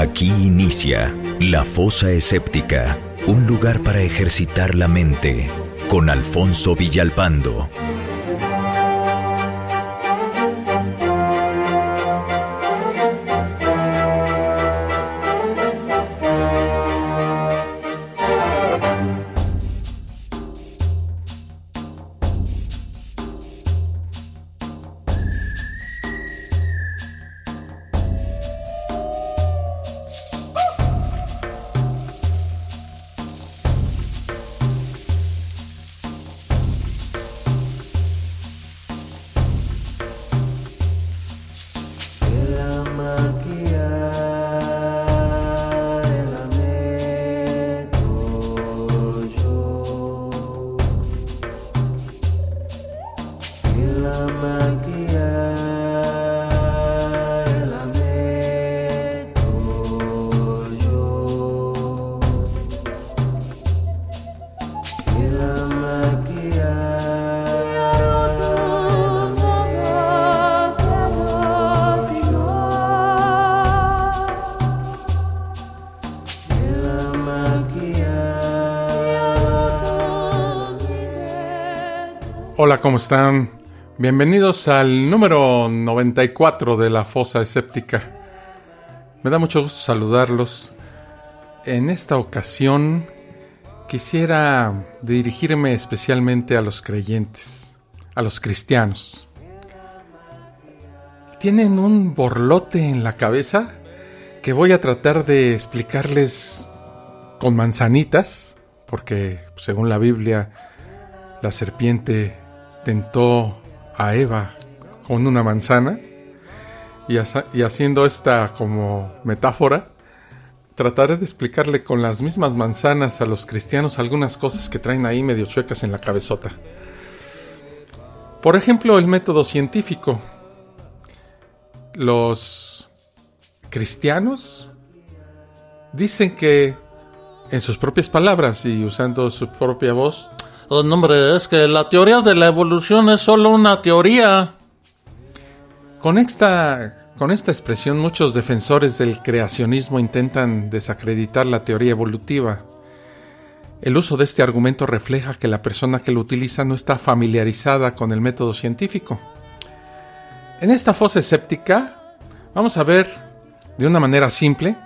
Aquí inicia La Fosa Escéptica, un lugar para ejercitar la mente, con Alfonso Villalpando. Hola, ¿cómo están? Bienvenidos al número 94 de La Fosa Escéptica. Me da mucho gusto saludarlos. En esta ocasión quisiera dirigirme especialmente a los creyentes, a los cristianos. ¿Tienen un borlote en la cabeza que voy a tratar de explicarles con manzanitas? Porque según la Biblia, la serpiente tentó a Eva con una manzana y haciendo esta como metáfora, trataré de explicarle con las mismas manzanas a los cristianos algunas cosas que traen ahí medio chuecas en la cabezota. Por ejemplo, el método científico. Los cristianos dicen que, en sus propias palabras y usando su propia voz, oh, no, hombre, es que la teoría de la evolución es solo una teoría. Con esta expresión, muchos defensores del creacionismo intentan desacreditar la teoría evolutiva. El uso de este argumento refleja que la persona que lo utiliza no está familiarizada con el método científico. En esta fosa escéptica vamos a ver de una manera simple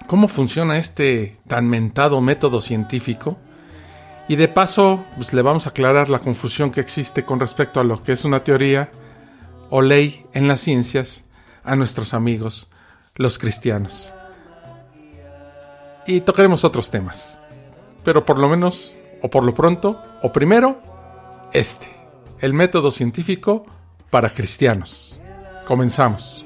cómo funciona este tan mentado método científico. Y de paso, pues, le vamos a aclarar la confusión que existe con respecto a lo que es una teoría o ley en las ciencias a nuestros amigos, los cristianos. Y tocaremos otros temas. Pero por lo menos, o por lo pronto, o primero, el método científico para cristianos. Comenzamos.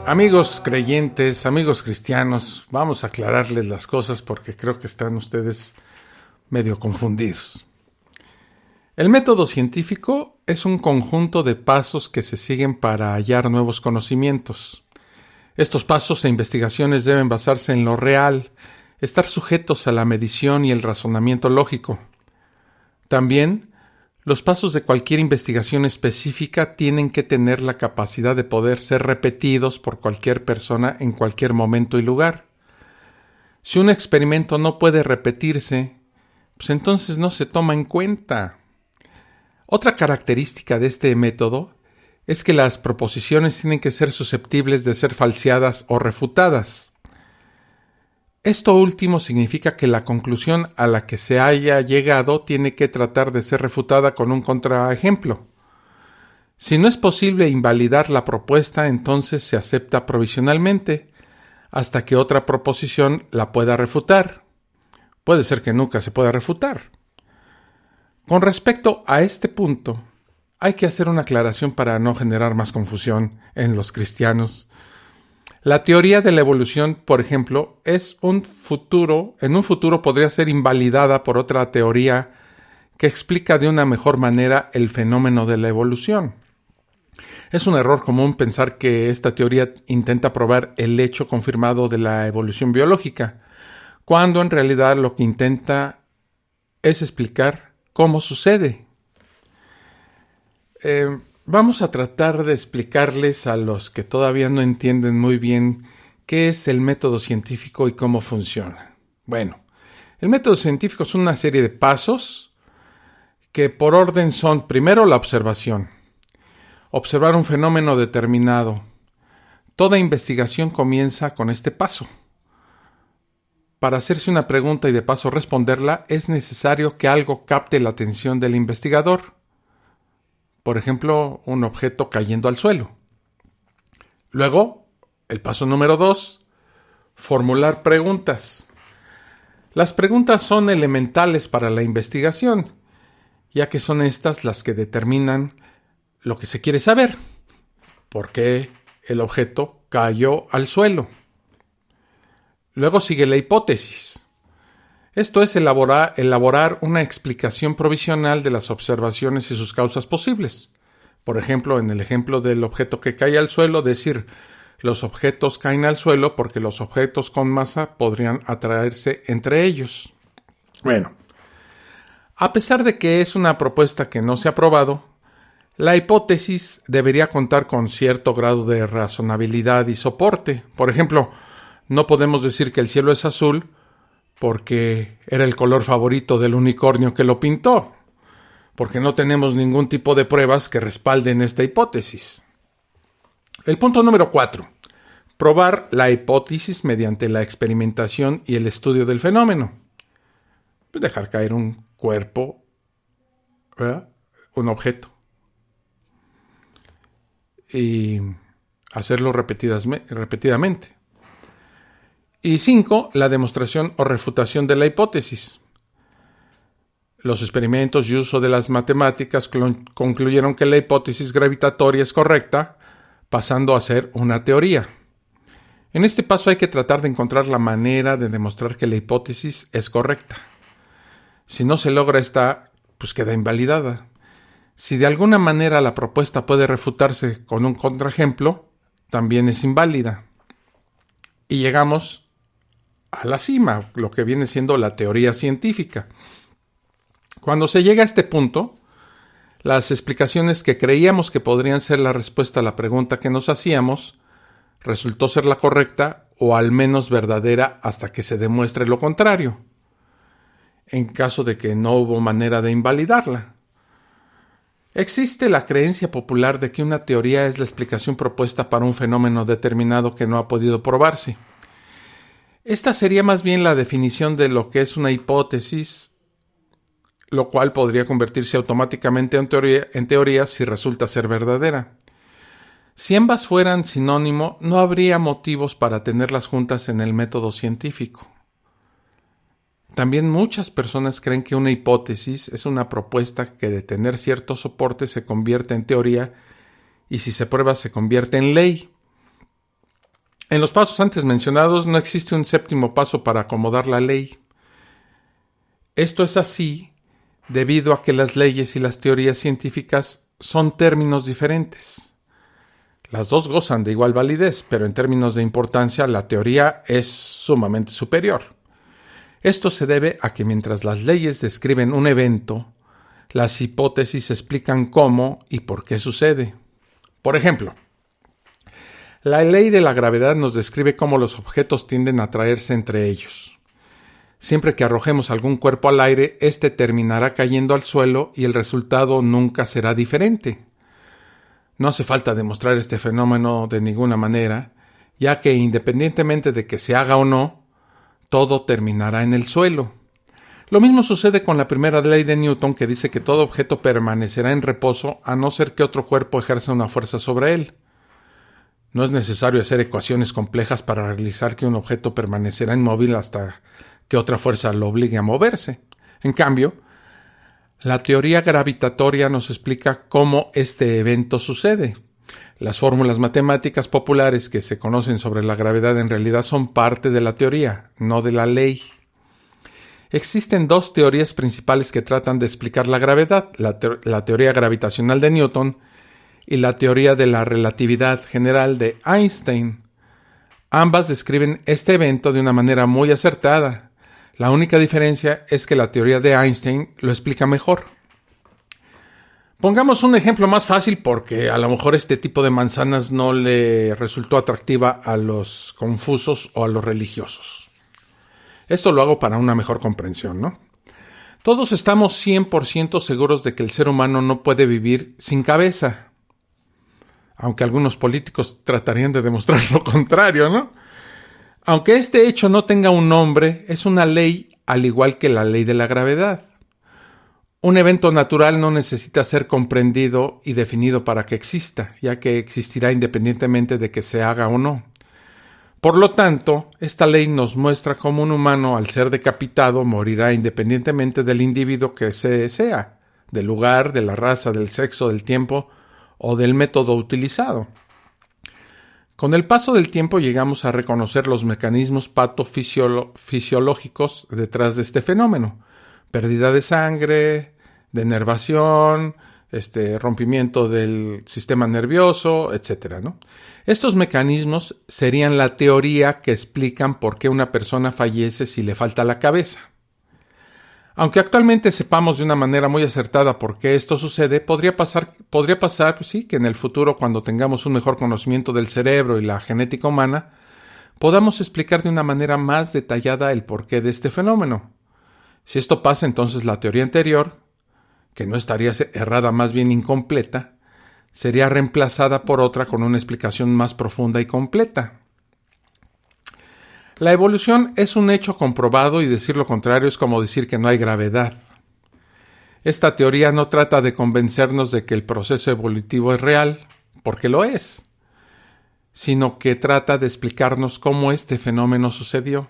Amigos creyentes, amigos cristianos, vamos a aclararles las cosas porque creo que están ustedes medio confundidos. El método científico es un conjunto de pasos que se siguen para hallar nuevos conocimientos. Estos pasos e investigaciones deben basarse en lo real, estar sujetos a la medición y el razonamiento lógico. También, los pasos de cualquier investigación específica tienen que tener la capacidad de poder ser repetidos por cualquier persona en cualquier momento y lugar. Si un experimento no puede repetirse, pues entonces no se toma en cuenta. Otra característica de este método es que las proposiciones tienen que ser susceptibles de ser falseadas o refutadas. Esto último significa que la conclusión a la que se haya llegado tiene que tratar de ser refutada con un contraejemplo. Si no es posible invalidar la propuesta, entonces se acepta provisionalmente, hasta que otra proposición la pueda refutar. Puede ser que nunca se pueda refutar. Con respecto a este punto, hay que hacer una aclaración para no generar más confusión en los cristianos. La teoría de la evolución, por ejemplo, en un futuro podría ser invalidada por otra teoría que explica de una mejor manera el fenómeno de la evolución. Es un error común pensar que esta teoría intenta probar el hecho confirmado de la evolución biológica, cuando en realidad lo que intenta es explicar cómo sucede. Vamos a tratar de explicarles a los que todavía no entienden muy bien qué es el método científico y cómo funciona. Bueno, el método científico es una serie de pasos que por orden son, primero, la observación. Observar un fenómeno determinado. Toda investigación comienza con este paso. Para hacerse una pregunta y de paso responderla, es necesario que algo capte la atención del investigador. Por ejemplo, un objeto cayendo al suelo. Luego, el paso número 2, formular preguntas. Las preguntas son elementales para la investigación, ya que son estas las que determinan lo que se quiere saber. ¿Por qué el objeto cayó al suelo? Luego sigue la hipótesis. Esto es elaborar una explicación provisional de las observaciones y sus causas posibles. Por ejemplo, en el ejemplo del objeto que cae al suelo, decir, los objetos caen al suelo porque los objetos con masa podrían atraerse entre ellos. Bueno, a pesar de que es una propuesta que no se ha probado, la hipótesis debería contar con cierto grado de razonabilidad y soporte. Por ejemplo, no podemos decir que el cielo es azul porque era el color favorito del unicornio que lo pintó, porque no tenemos ningún tipo de pruebas que respalden esta hipótesis. El punto número 4. Probar la hipótesis mediante la experimentación y el estudio del fenómeno. Dejar caer un cuerpo, ¿verdad? Un objeto, y hacerlo repetidamente. Y 5, la demostración o refutación de la hipótesis. Los experimentos y uso de las matemáticas concluyeron que la hipótesis gravitatoria es correcta, pasando a ser una teoría. En este paso hay que tratar de encontrar la manera de demostrar que la hipótesis es correcta. Si no se logra esta, pues queda invalidada. Si de alguna manera la propuesta puede refutarse con un contraejemplo, también es inválida. Y llegamos a la cima, lo que viene siendo la teoría científica. Cuando se llega a este punto, las explicaciones que creíamos que podrían ser la respuesta a la pregunta que nos hacíamos, resultó ser la correcta o al menos verdadera hasta que se demuestre lo contrario, en caso de que no hubo manera de invalidarla. Existe la creencia popular de que una teoría es la explicación propuesta para un fenómeno determinado que no ha podido probarse. Esta sería más bien la definición de lo que es una hipótesis, lo cual podría convertirse automáticamente en teoría si resulta ser verdadera. Si ambas fueran sinónimo, no habría motivos para tenerlas juntas en el método científico. También muchas personas creen que una hipótesis es una propuesta que de tener cierto soporte se convierte en teoría y si se prueba se convierte en ley. En los pasos antes mencionados no existe un séptimo paso para acomodar la ley. Esto es así debido a que las leyes y las teorías científicas son términos diferentes. Las dos gozan de igual validez, pero en términos de importancia la teoría es sumamente superior. Esto se debe a que mientras las leyes describen un evento, las hipótesis explican cómo y por qué sucede. Por ejemplo, la ley de la gravedad nos describe cómo los objetos tienden a atraerse entre ellos. Siempre que arrojemos algún cuerpo al aire, éste terminará cayendo al suelo y el resultado nunca será diferente. No hace falta demostrar este fenómeno de ninguna manera, ya que independientemente de que se haga o no, todo terminará en el suelo. Lo mismo sucede con la primera ley de Newton, que dice que todo objeto permanecerá en reposo a no ser que otro cuerpo ejerza una fuerza sobre él. No es necesario hacer ecuaciones complejas para realizar que un objeto permanecerá inmóvil hasta que otra fuerza lo obligue a moverse. En cambio, la teoría gravitatoria nos explica cómo este evento sucede. Las fórmulas matemáticas populares que se conocen sobre la gravedad en realidad son parte de la teoría, no de la ley. Existen dos teorías principales que tratan de explicar la gravedad, la teoría gravitacional de Newton y la teoría de la relatividad general de Einstein. Ambas describen este evento de una manera muy acertada. La única diferencia es que la teoría de Einstein lo explica mejor. Pongamos un ejemplo más fácil porque a lo mejor este tipo de manzanas no le resultó atractiva a los confusos o a los religiosos. Esto lo hago para una mejor comprensión, ¿no? Todos estamos 100% seguros de que el ser humano no puede vivir sin cabeza. Aunque algunos políticos tratarían de demostrar lo contrario, ¿no? Aunque este hecho no tenga un nombre, es una ley al igual que la ley de la gravedad. Un evento natural no necesita ser comprendido y definido para que exista, ya que existirá independientemente de que se haga o no. Por lo tanto, esta ley nos muestra cómo un humano, al ser decapitado, morirá independientemente del individuo que sea, del lugar, de la raza, del sexo, del tiempo o del método utilizado. Con el paso del tiempo llegamos a reconocer los mecanismos patofisiológicos detrás de este fenómeno. Pérdida de sangre, denervación, rompimiento del sistema nervioso, etc., ¿no? Estos mecanismos serían la teoría que explican por qué una persona fallece si le falta la cabeza. Aunque actualmente sepamos de una manera muy acertada por qué esto sucede, podría pasar, pues sí, que en el futuro, cuando tengamos un mejor conocimiento del cerebro y la genética humana, podamos explicar de una manera más detallada el porqué de este fenómeno. Si esto pasa, entonces la teoría anterior, que no estaría errada, más bien incompleta, sería reemplazada por otra con una explicación más profunda y completa. La evolución es un hecho comprobado y decir lo contrario es como decir que no hay gravedad. Esta teoría no trata de convencernos de que el proceso evolutivo es real, porque lo es, sino que trata de explicarnos cómo este fenómeno sucedió.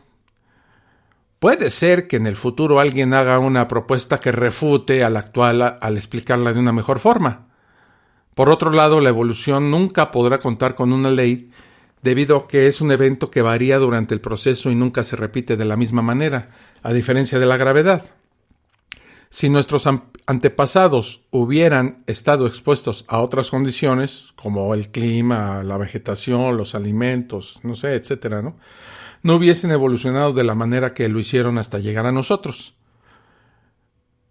Puede ser que en el futuro alguien haga una propuesta que refute a la actual al explicarla de una mejor forma. Por otro lado, la evolución nunca podrá contar con una ley debido a que es un evento que varía durante el proceso y nunca se repite de la misma manera, a diferencia de la gravedad. Si nuestros antepasados hubieran estado expuestos a otras condiciones, como el clima, la vegetación, los alimentos, etcétera, no hubiesen evolucionado de la manera que lo hicieron hasta llegar a nosotros.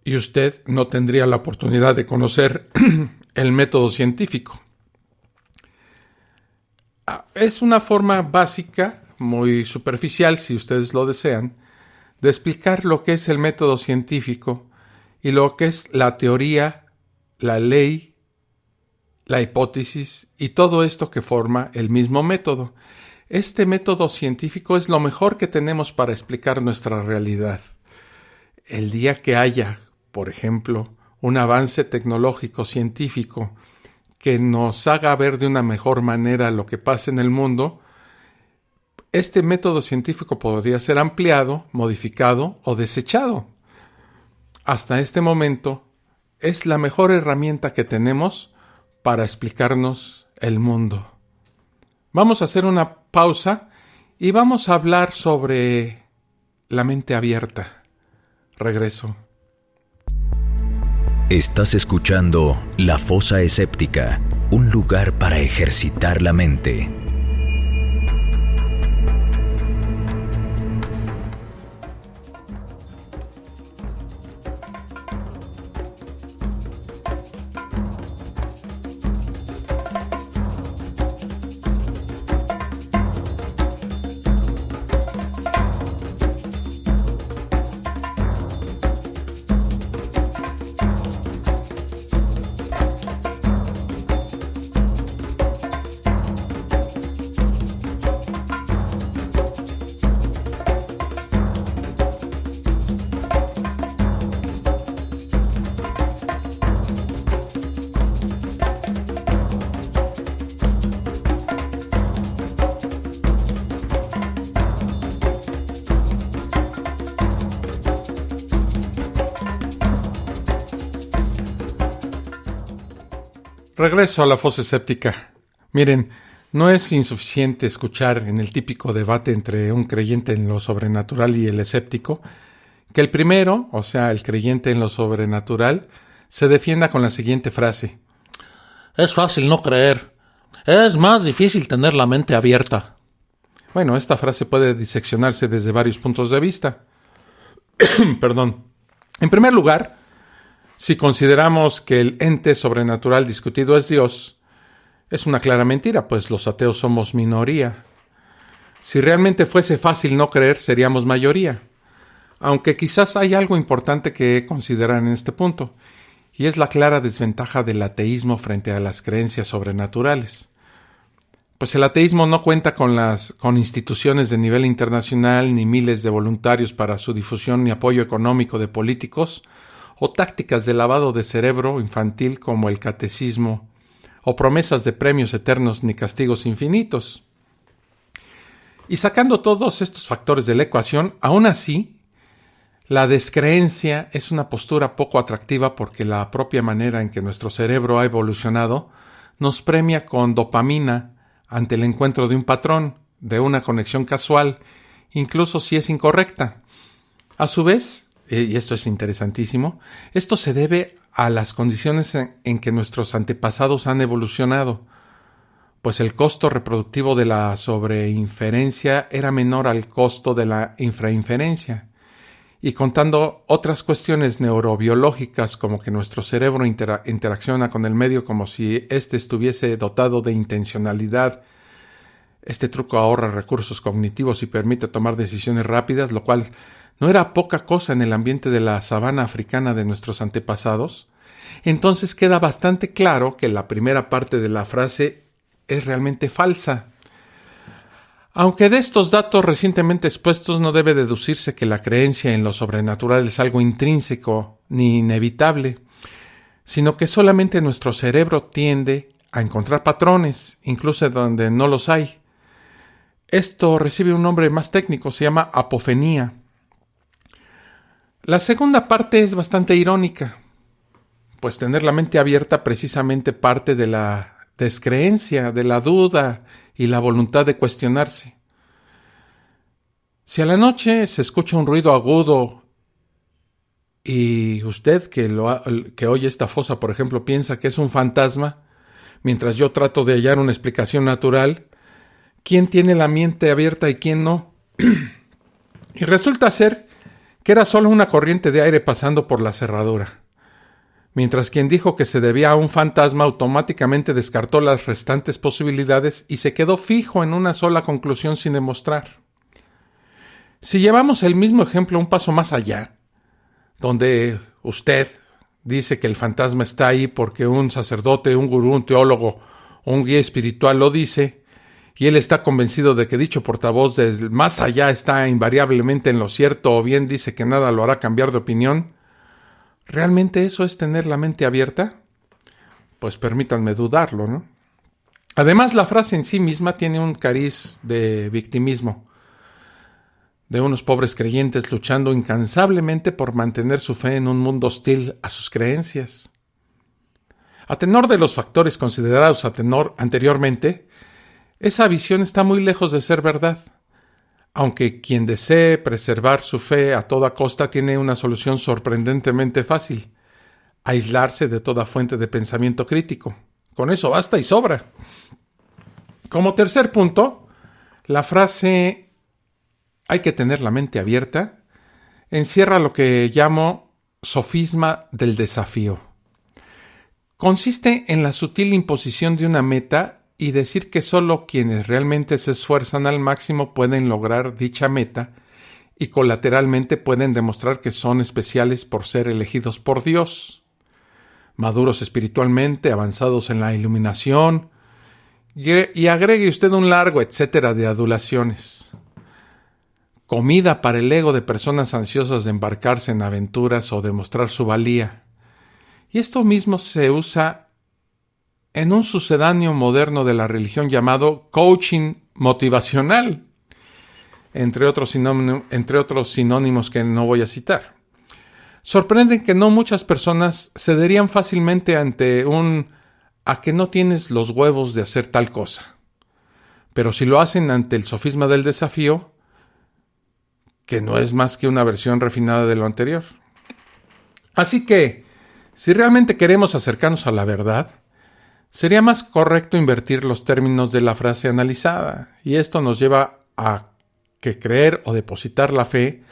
Y usted no tendría la oportunidad de conocer el método científico. Es una forma básica, muy superficial si ustedes lo desean, de explicar lo que es el método científico y lo que es la teoría, la ley, la hipótesis y todo esto que forma el mismo método. Este método científico es lo mejor que tenemos para explicar nuestra realidad. El día que haya, por ejemplo, un avance tecnológico científico que nos haga ver de una mejor manera lo que pasa en el mundo, este método científico podría ser ampliado, modificado o desechado. Hasta este momento, es la mejor herramienta que tenemos para explicarnos el mundo. Vamos a hacer una pausa y vamos a hablar sobre la mente abierta. Regreso. Estás escuchando La Fosa Escéptica, un lugar para ejercitar la mente. Regreso a la fosa escéptica. Miren, no es insuficiente escuchar en el típico debate entre un creyente en lo sobrenatural y el escéptico que el primero, o sea, el creyente en lo sobrenatural, se defienda con la siguiente frase: Es fácil no creer. Es más difícil tener la mente abierta. Bueno, esta frase puede diseccionarse desde varios puntos de vista. Perdón. En primer lugar, si consideramos que el ente sobrenatural discutido es Dios, es una clara mentira, pues los ateos somos minoría. Si realmente fuese fácil no creer, seríamos mayoría. Aunque quizás hay algo importante que considerar en este punto, y es la clara desventaja del ateísmo frente a las creencias sobrenaturales. Pues el ateísmo no cuenta con instituciones de nivel internacional, ni miles de voluntarios para su difusión, ni apoyo económico de políticos, o tácticas de lavado de cerebro infantil como el catecismo, o promesas de premios eternos ni castigos infinitos. Y sacando todos estos factores de la ecuación, aún así, la descreencia es una postura poco atractiva porque la propia manera en que nuestro cerebro ha evolucionado nos premia con dopamina ante el encuentro de un patrón, de una conexión casual, incluso si es incorrecta. A su vez, y esto es interesantísimo, esto se debe a las condiciones en que nuestros antepasados han evolucionado, pues el costo reproductivo de la sobreinferencia era menor al costo de la infrainferencia. Y contando otras cuestiones neurobiológicas como que nuestro cerebro interacciona con el medio como si éste estuviese dotado de intencionalidad. Este truco ahorra recursos cognitivos y permite tomar decisiones rápidas, lo cual no era poca cosa en el ambiente de la sabana africana de nuestros antepasados. Entonces queda bastante claro que la primera parte de la frase es realmente falsa. Aunque de estos datos recientemente expuestos no debe deducirse que la creencia en lo sobrenatural es algo intrínseco ni inevitable, sino que solamente nuestro cerebro tiende a encontrar patrones, incluso donde no los hay. Esto recibe un nombre más técnico, se llama apofonía. La segunda parte es bastante irónica, pues tener la mente abierta precisamente parte de la descreencia, de la duda y la voluntad de cuestionarse. Si a la noche se escucha un ruido agudo y usted que oye esta fosa, por ejemplo, piensa que es un fantasma, mientras yo trato de hallar una explicación natural, ¿quién tiene la mente abierta y quién no? Y resulta ser que era solo una corriente de aire pasando por la cerradura. Mientras quien dijo que se debía a un fantasma automáticamente descartó las restantes posibilidades y se quedó fijo en una sola conclusión sin demostrar. Si llevamos el mismo ejemplo un paso más allá, donde usted dice que el fantasma está ahí porque un sacerdote, un gurú, un teólogo o un guía espiritual lo dice, y él está convencido de que dicho portavoz del más allá está invariablemente en lo cierto o bien dice que nada lo hará cambiar de opinión, ¿realmente eso es tener la mente abierta? Pues permítanme dudarlo, ¿no? Además, la frase en sí misma tiene un cariz de victimismo, de unos pobres creyentes luchando incansablemente por mantener su fe en un mundo hostil a sus creencias. A tenor de los factores considerados anteriormente, esa visión está muy lejos de ser verdad. Aunque quien desee preservar su fe a toda costa tiene una solución sorprendentemente fácil: aislarse de toda fuente de pensamiento crítico. Con eso basta y sobra. Como tercer punto, la frase «hay que tener la mente abierta» encierra lo que llamo sofisma del desafío. Consiste en la sutil imposición de una meta y decir que solo quienes realmente se esfuerzan al máximo pueden lograr dicha meta y colateralmente pueden demostrar que son especiales por ser elegidos por Dios, maduros espiritualmente, avanzados en la iluminación, y agregue usted un largo etcétera de adulaciones. Comida para el ego de personas ansiosas de embarcarse en aventuras o demostrar su valía. Y esto mismo se usa en un sucedáneo moderno de la religión llamado coaching motivacional, entre otros sinónimos que no voy a citar. Sorprende que no muchas personas cederían fácilmente ante a que no tienes los huevos de hacer tal cosa. Pero si lo hacen ante el sofisma del desafío, que no es más que una versión refinada de lo anterior. Así que, si realmente queremos acercarnos a la verdad, Sería más correcto invertir los términos de la frase analizada, y esto nos lleva a que creer o depositar la fe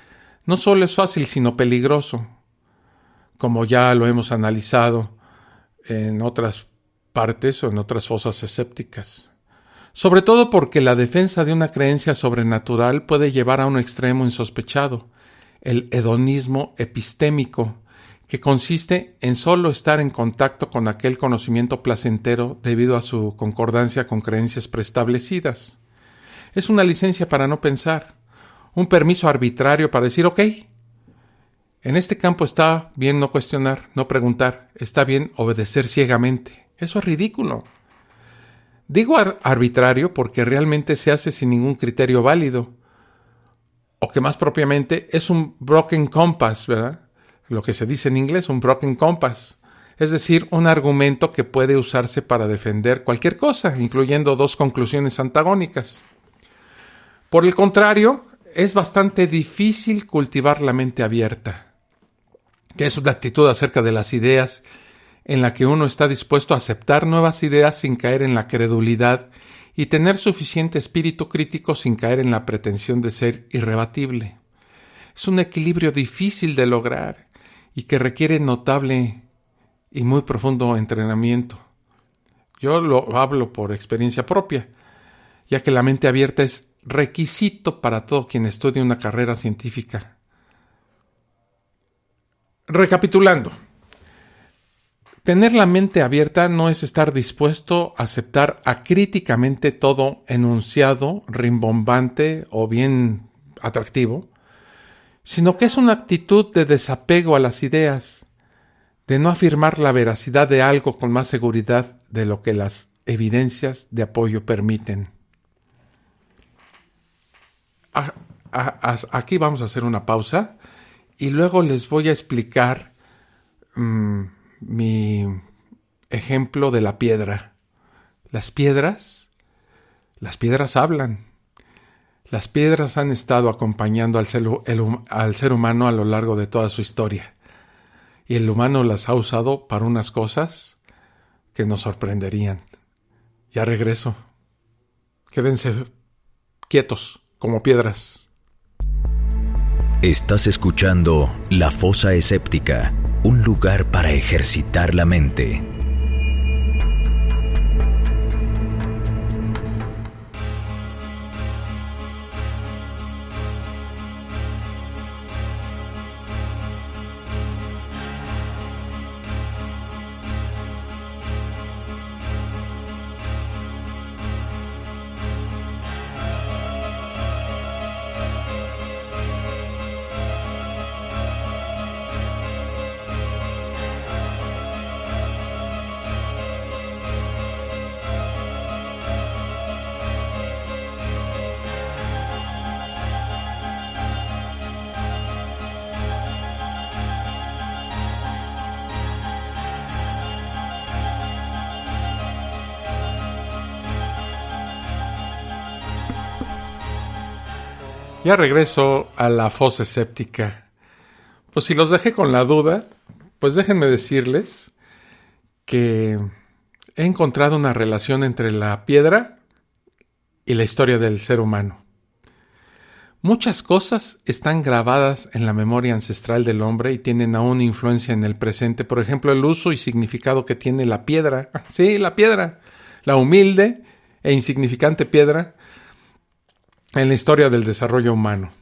no solo es fácil, sino peligroso, como ya lo hemos analizado en otras partes o en otras fosas escépticas. Sobre todo porque la defensa de una creencia sobrenatural puede llevar a un extremo insospechado, el hedonismo epistémico, que consiste en solo estar en contacto con aquel conocimiento placentero debido a su concordancia con creencias preestablecidas. Es una licencia para no pensar, un permiso arbitrario para decir, ok, en este campo está bien no cuestionar, no preguntar, está bien obedecer ciegamente. Eso es ridículo. Digo arbitrario porque realmente se hace sin ningún criterio válido, o que más propiamente es un broken compass, ¿verdad? Lo que se dice en inglés, un broken compass, es decir, un argumento que puede usarse para defender cualquier cosa, incluyendo dos conclusiones antagónicas. Por el contrario, es bastante difícil cultivar la mente abierta, que es una actitud acerca de las ideas en la que uno está dispuesto a aceptar nuevas ideas sin caer en la credulidad y tener suficiente espíritu crítico sin caer en la pretensión de ser irrebatible. Es un equilibrio difícil de lograr y que requiere notable y muy profundo entrenamiento. Yo lo hablo por experiencia propia, ya que la mente abierta es requisito para todo quien estudie una carrera científica. Recapitulando, tener la mente abierta no es estar dispuesto a aceptar acríticamente todo enunciado, rimbombante o bien atractivo, sino que es una actitud de desapego a las ideas, de no afirmar la veracidad de algo con más seguridad de lo que las evidencias de apoyo permiten. Aquí vamos a hacer una pausa y luego les voy a explicar mi ejemplo de la piedra. Las piedras hablan. Las piedras han estado acompañando al ser humano a lo largo de toda su historia. Y el humano las ha usado para unas cosas que nos sorprenderían. Ya regreso. Quédense quietos, como piedras. Estás escuchando La Fosa Escéptica, un lugar para ejercitar la mente. Ya regreso a la fosa escéptica. Pues si los dejé con la duda, pues déjenme decirles que he encontrado una relación entre la piedra y la historia del ser humano. Muchas cosas están grabadas en la memoria ancestral del hombre y tienen aún influencia en el presente. Por ejemplo, el uso y significado que tiene la piedra. Sí, la piedra. La humilde e insignificante piedra en la historia del desarrollo humano.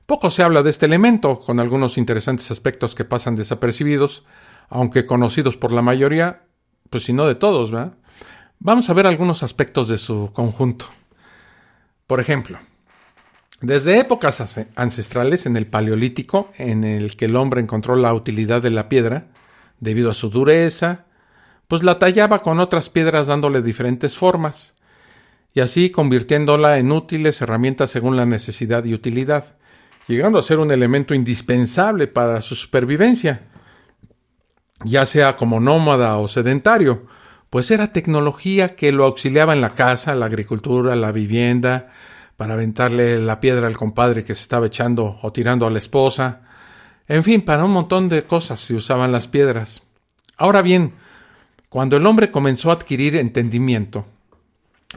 Poco se habla de este elemento, con algunos interesantes aspectos que pasan desapercibidos, aunque conocidos por la mayoría, pues si no de todos, ¿verdad? Vamos a ver algunos aspectos de su conjunto. Por ejemplo, desde épocas ancestrales, en el Paleolítico, en el que el hombre encontró la utilidad de la piedra, debido a su dureza, pues la tallaba con otras piedras dándole diferentes formas, y así convirtiéndola en útiles herramientas según la necesidad y utilidad, llegando a ser un elemento indispensable para su supervivencia, ya sea como nómada o sedentario, pues era tecnología que lo auxiliaba en la casa, la agricultura, la vivienda, para aventarle la piedra al compadre que se estaba echando o tirando a la esposa. En fin, para un montón de cosas se usaban las piedras. Ahora bien, Cuando el hombre comenzó a adquirir entendimiento,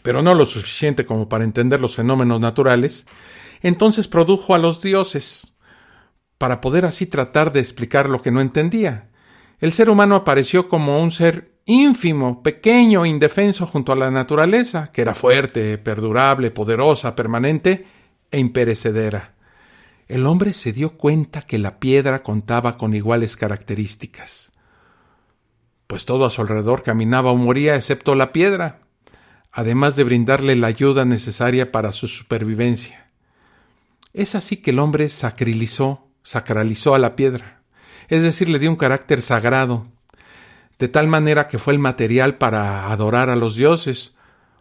pero no lo suficiente como para entender los fenómenos naturales, entonces produjo a los dioses, para poder así tratar de explicar lo que no entendía. El ser humano apareció como un ser ínfimo, pequeño, indefenso junto a la naturaleza, que era fuerte, perdurable, poderosa, permanente e imperecedera. El hombre se dio cuenta que la piedra contaba con iguales características, pues todo a su alrededor caminaba o moría excepto la piedra, además de brindarle la ayuda necesaria para su supervivencia. Es así que el hombre sacralizó a la piedra, es decir, le dio un carácter sagrado, de tal manera que fue el material para adorar a los dioses,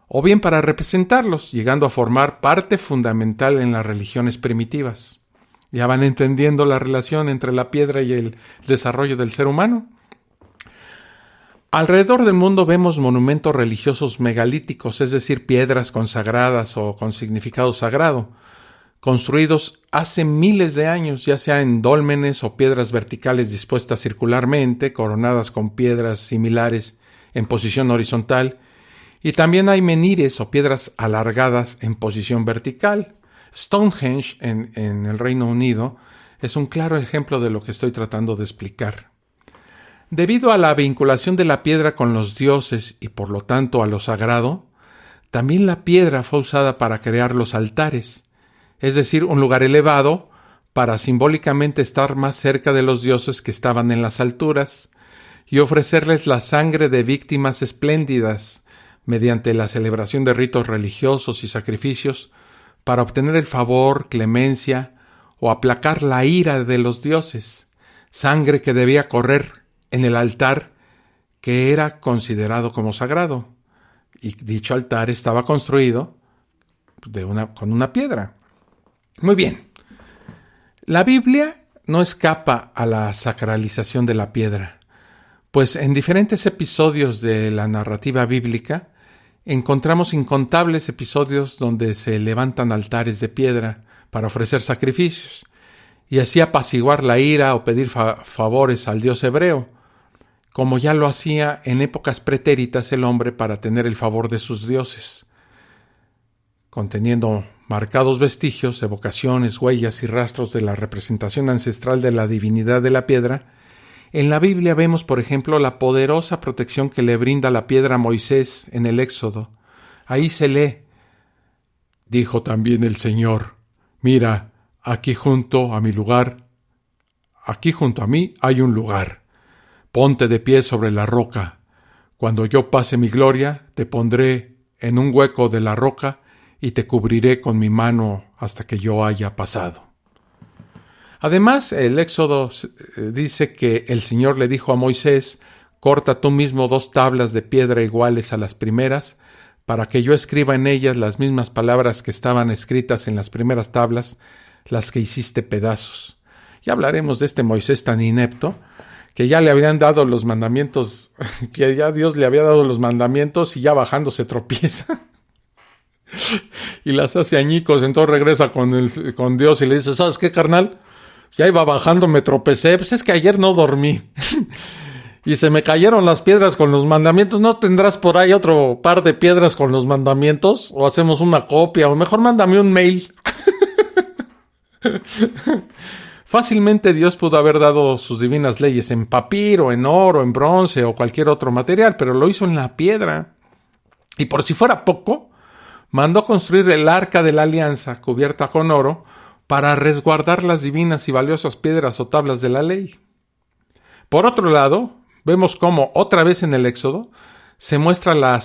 o bien para representarlos, llegando a formar parte fundamental en las religiones primitivas. Ya van entendiendo la relación entre la piedra y el desarrollo del ser humano. Alrededor del mundo vemos monumentos religiosos megalíticos, es decir, piedras consagradas o con significado sagrado, construidos hace miles de años, ya sea en dólmenes o piedras verticales dispuestas circularmente, coronadas con piedras similares en posición horizontal, y también hay menhires o piedras alargadas en posición vertical. Stonehenge en el Reino Unido es un claro ejemplo de lo que estoy tratando de explicar. Debido a la vinculación de la piedra con los dioses y por lo tanto a lo sagrado, también la piedra fue usada para crear los altares, es decir, un lugar elevado para simbólicamente estar más cerca de los dioses que estaban en las alturas y ofrecerles la sangre de víctimas espléndidas mediante la celebración de ritos religiosos y sacrificios para obtener el favor, clemencia o aplacar la ira de los dioses, sangre que debía correr en el altar que era considerado como sagrado, y dicho altar estaba construido con una piedra. Muy bien, la Biblia no escapa a la sacralización de la piedra, pues en diferentes episodios de la narrativa bíblica encontramos incontables episodios donde se levantan altares de piedra para ofrecer sacrificios, y así apaciguar la ira o pedir favores al dios hebreo, como ya lo hacía en épocas pretéritas el hombre para tener el favor de sus dioses, conteniendo marcados vestigios, evocaciones, huellas y rastros de la representación ancestral de la divinidad de la piedra. En la Biblia vemos, por ejemplo, la poderosa protección que le brinda la piedra a Moisés en el Éxodo. Ahí se lee: dijo también el Señor, mira, aquí junto a mí hay un lugar. Ponte de pie sobre la roca. Cuando yo pase mi gloria, te pondré en un hueco de la roca y te cubriré con mi mano hasta que yo haya pasado. Además, el Éxodo dice que el Señor le dijo a Moisés: corta tú mismo 2 tablas de piedra iguales a las primeras, para que yo escriba en ellas las mismas palabras que estaban escritas en las primeras tablas, las que hiciste pedazos. Ya hablaremos de este Moisés tan inepto, que ya le habían dado los mandamientos, que ya Dios le había dado los mandamientos y ya bajando se tropieza y las hace añicos. Entonces regresa con Dios y le dice: ¿sabes qué, carnal? Ya iba bajando, me tropecé, pues es que ayer no dormí y se me cayeron las piedras con los mandamientos. ¿No tendrás por ahí otro par de piedras con los mandamientos? O hacemos una copia, o mejor mándame un mail. Fácilmente Dios pudo haber dado sus divinas leyes en papiro, en oro, en bronce o cualquier otro material, pero lo hizo en la piedra. Y por si fuera poco, mandó construir el arca de la alianza cubierta con oro para resguardar las divinas y valiosas piedras o tablas de la ley. Por otro lado, vemos cómo otra vez en el Éxodo se muestra lo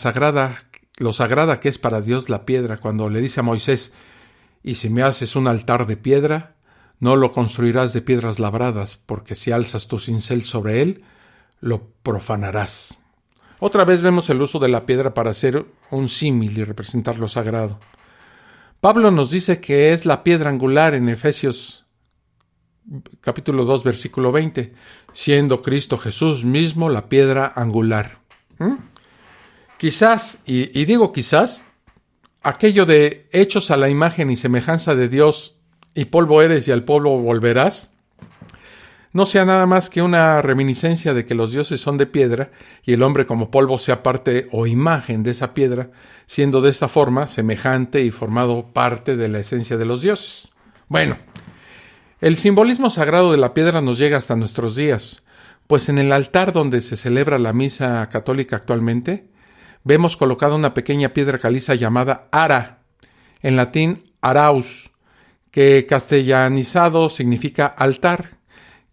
sagrada que es para Dios la piedra, cuando le dice a Moisés: y si me haces un altar de piedra, no lo construirás de piedras labradas, porque si alzas tu cincel sobre él, lo profanarás. Otra vez vemos el uso de la piedra para hacer un símil y representar lo sagrado. Pablo nos dice que es la piedra angular en Efesios capítulo 2, versículo 20, siendo Cristo Jesús mismo la piedra angular. Quizás, y digo quizás, aquello de hechos a la imagen y semejanza de Dios, y polvo eres y al polvo volverás, no sea nada más que una reminiscencia de que los dioses son de piedra y el hombre como polvo sea parte o imagen de esa piedra, siendo de esta forma semejante y formado parte de la esencia de los dioses. Bueno, el simbolismo sagrado de la piedra nos llega hasta nuestros días, pues en el altar donde se celebra la misa católica actualmente, vemos colocada una pequeña piedra caliza llamada ara, en latín araus, que castellanizado significa altar,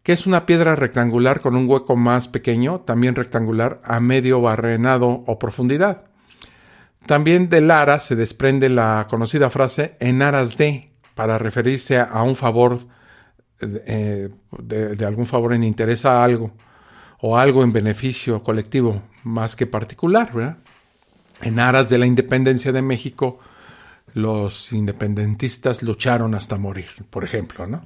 que es una piedra rectangular con un hueco más pequeño, también rectangular, a medio barrenado o profundidad. También del ara se desprende la conocida frase en aras de, para referirse a un favor, de algún favor en interés a algo, o algo en beneficio colectivo más que particular, ¿verdad? En aras de la independencia de México, los independentistas lucharon hasta morir, por ejemplo, ¿no?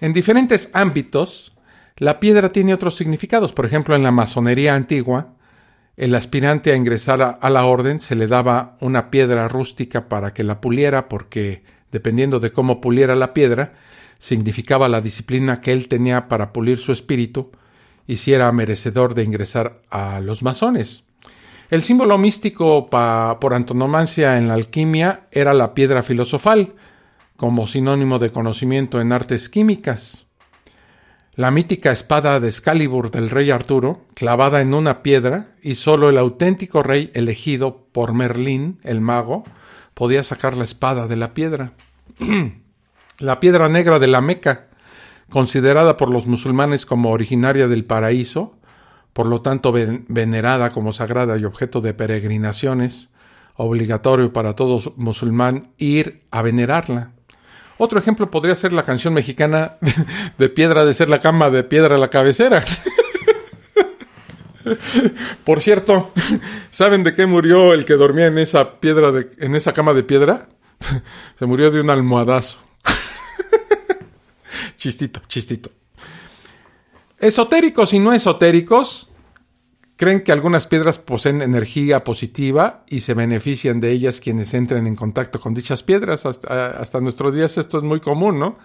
En diferentes ámbitos, la piedra tiene otros significados. Por ejemplo, en la masonería antigua, el aspirante a ingresar a la orden se le daba una piedra rústica para que la puliera, porque dependiendo de cómo puliera la piedra, significaba la disciplina que él tenía para pulir su espíritu y si era merecedor de ingresar a los masones. El símbolo místico por antonomasia en la alquimia era la piedra filosofal, como sinónimo de conocimiento en artes químicas. La mítica espada de Excalibur del rey Arturo, clavada en una piedra, y solo el auténtico rey elegido por Merlín, el mago, podía sacar la espada de la piedra. La piedra negra de la Meca, considerada por los musulmanes como originaria del paraíso, por lo tanto venerada como sagrada y objeto de peregrinaciones, obligatorio para todo musulmán ir a venerarla. Otro ejemplo podría ser la canción mexicana de piedra de ser la cama, de piedra la cabecera. Por cierto, ¿saben de qué murió el que dormía en esa en esa cama de piedra? Se murió de un almohadazo. Chistito. Esotéricos y no esotéricos creen que algunas piedras poseen energía positiva y se benefician de ellas quienes entren en contacto con dichas piedras. Hasta nuestros días esto es muy común, ¿no?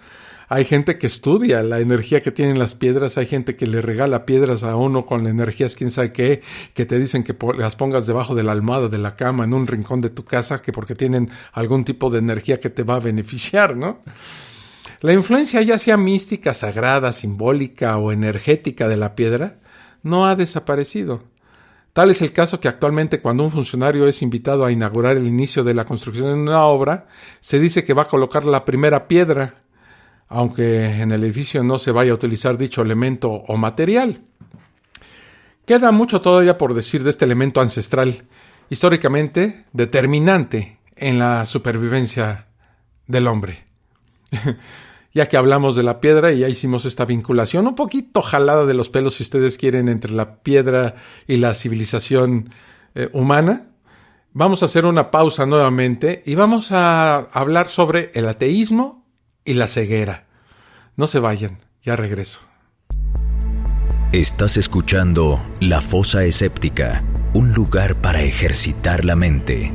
Hay gente que estudia la energía que tienen las piedras, hay gente que le regala piedras a uno con la energía, quién sabe qué, que te dicen que las pongas debajo de la almohada de la cama, en un rincón de tu casa, que porque tienen algún tipo de energía que te va a beneficiar, ¿no? La influencia, ya sea mística, sagrada, simbólica o energética de la piedra, no ha desaparecido. Tal es el caso que actualmente cuando un funcionario es invitado a inaugurar el inicio de la construcción de una obra, se dice que va a colocar la primera piedra, aunque en el edificio no se vaya a utilizar dicho elemento o material. Queda mucho todavía por decir de este elemento ancestral, históricamente determinante en la supervivencia del hombre. Ya que hablamos de la piedra y ya hicimos esta vinculación un poquito jalada de los pelos, si ustedes quieren, entre la piedra y la civilización humana, vamos a hacer una pausa nuevamente y vamos a hablar sobre el ateísmo y la ceguera. No se vayan, ya regreso. Estás escuchando La Fosa Escéptica, un lugar para ejercitar la mente.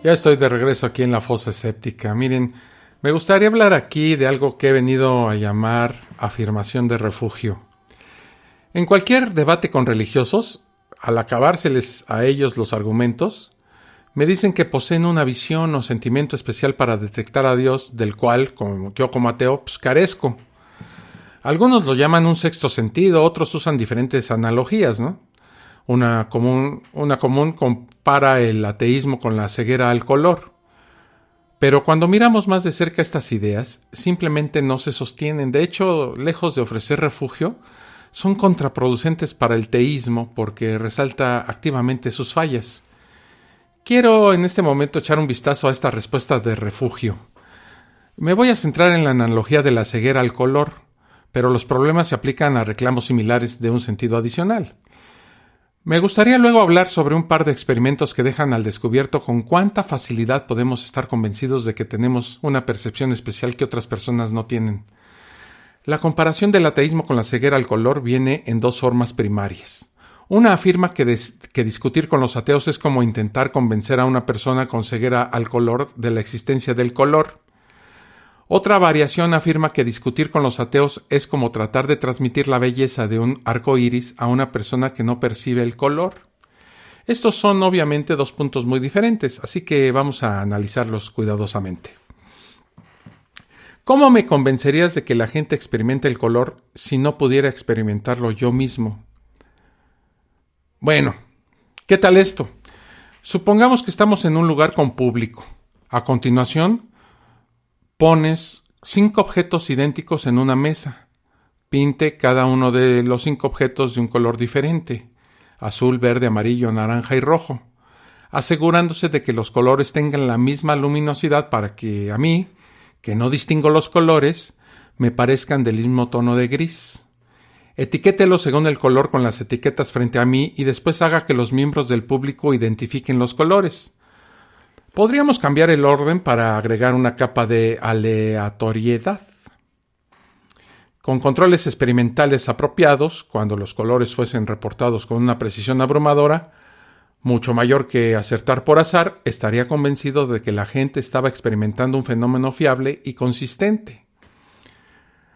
Ya estoy de regreso aquí en La Fosa Escéptica. Miren, me gustaría hablar aquí de algo que he venido a llamar afirmación de refugio. En cualquier debate con religiosos, al acabárseles a ellos los argumentos, Me dicen que poseen una visión o sentimiento especial para detectar a Dios, del cual yo como ateo carezco. Algunos lo llaman un sexto sentido, otros usan diferentes analogías, ¿no? Una común compara el ateísmo con la ceguera al color. Pero cuando miramos más de cerca estas ideas, simplemente no se sostienen. De hecho, lejos de ofrecer refugio, son contraproducentes para el teísmo porque resalta activamente sus fallas. Quiero en este momento echar un vistazo a esta respuesta de refugio. Me voy a centrar en la analogía de la ceguera al color, pero los problemas se aplican a reclamos similares de un sentido adicional. Me gustaría luego hablar sobre un par de experimentos que dejan al descubierto con cuánta facilidad podemos estar convencidos de que tenemos una percepción especial que otras personas no tienen. La comparación del ateísmo con la ceguera al color viene en dos formas primarias. Una afirma que discutir con los ateos es como intentar convencer a una persona con ceguera al color de la existencia del color. Otra variación afirma que discutir con los ateos es como tratar de transmitir la belleza de un arco iris a una persona que no percibe el color. Estos son obviamente dos puntos muy diferentes, así que vamos a analizarlos cuidadosamente. ¿Cómo me convencerías de que la gente experimente el color si no pudiera experimentarlo yo mismo? Bueno, ¿qué tal esto? Supongamos que estamos en un lugar con público. A continuación, pones 5 objetos idénticos en una mesa. Pinte cada uno de los 5 objetos de un color diferente: azul, verde, amarillo, naranja y rojo, asegurándose de que los colores tengan la misma luminosidad para que a mí, que no distingo los colores, me parezcan del mismo tono de gris. Etiquételo según el color con las etiquetas frente a mí y después haga que los miembros del público identifiquen los colores. Podríamos cambiar el orden para agregar una capa de aleatoriedad. Con controles experimentales apropiados, cuando los colores fuesen reportados con una precisión abrumadora, mucho mayor que acertar por azar, estaría convencido de que la gente estaba experimentando un fenómeno fiable y consistente.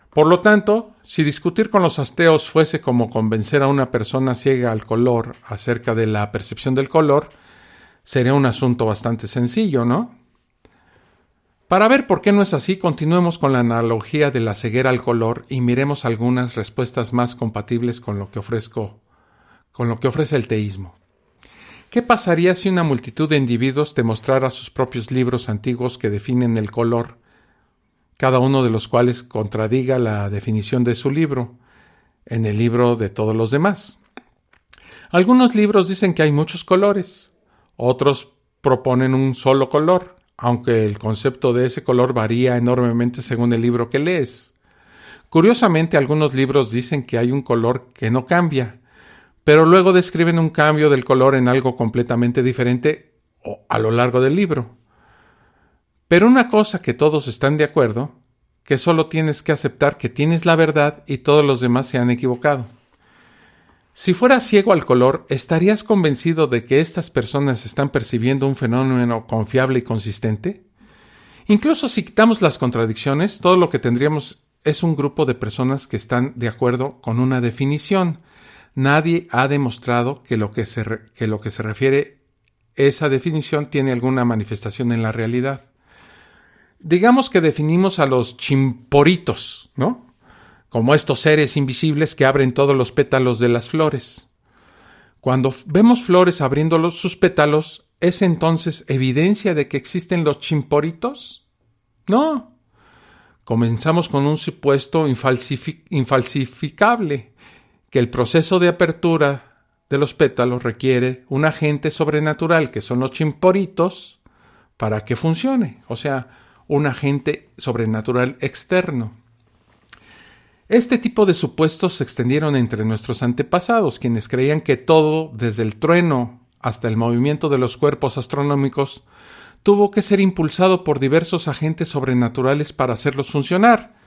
Por lo tanto, si discutir con los ateos fuese como convencer a una persona ciega al color acerca de la percepción del color, sería un asunto bastante sencillo, ¿no? Para ver por qué no es así, continuemos con la analogía de la ceguera al color y miremos algunas respuestas más compatibles con lo que ofrece el teísmo. ¿Qué pasaría si una multitud de individuos te mostrara sus propios libros antiguos que definen el color, cada uno de los cuales contradiga la definición de su libro en el libro de todos los demás? Algunos libros dicen que hay muchos colores, otros proponen un solo color, aunque el concepto de ese color varía enormemente según el libro que lees. Curiosamente, algunos libros dicen que hay un color que no cambia, pero luego describen un cambio del color en algo completamente diferente a lo largo del libro. Pero una cosa que todos están de acuerdo, que solo tienes que aceptar que tienes la verdad y todos los demás se han equivocado. Si fueras ciego al color, ¿estarías convencido de que estas personas están percibiendo un fenómeno confiable y consistente? Incluso si quitamos las contradicciones, todo lo que tendríamos es un grupo de personas que están de acuerdo con una definición. Nadie ha demostrado que lo que se refiere esa definición tiene alguna manifestación en la realidad. Digamos que definimos a los chimporitos, ¿no?, como estos seres invisibles que abren todos los pétalos de las flores. Cuando vemos flores abriendo sus pétalos, ¿es entonces evidencia de que existen los chimporitos? No. Comenzamos con un supuesto infalsificable, que el proceso de apertura de los pétalos requiere un agente sobrenatural, que son los chimporitos, para que funcione, o sea, un agente sobrenatural externo. Este tipo de supuestos se extendieron entre nuestros antepasados, quienes creían que todo, desde el trueno hasta el movimiento de los cuerpos astronómicos, tuvo que ser impulsado por diversos agentes sobrenaturales para hacerlos funcionar.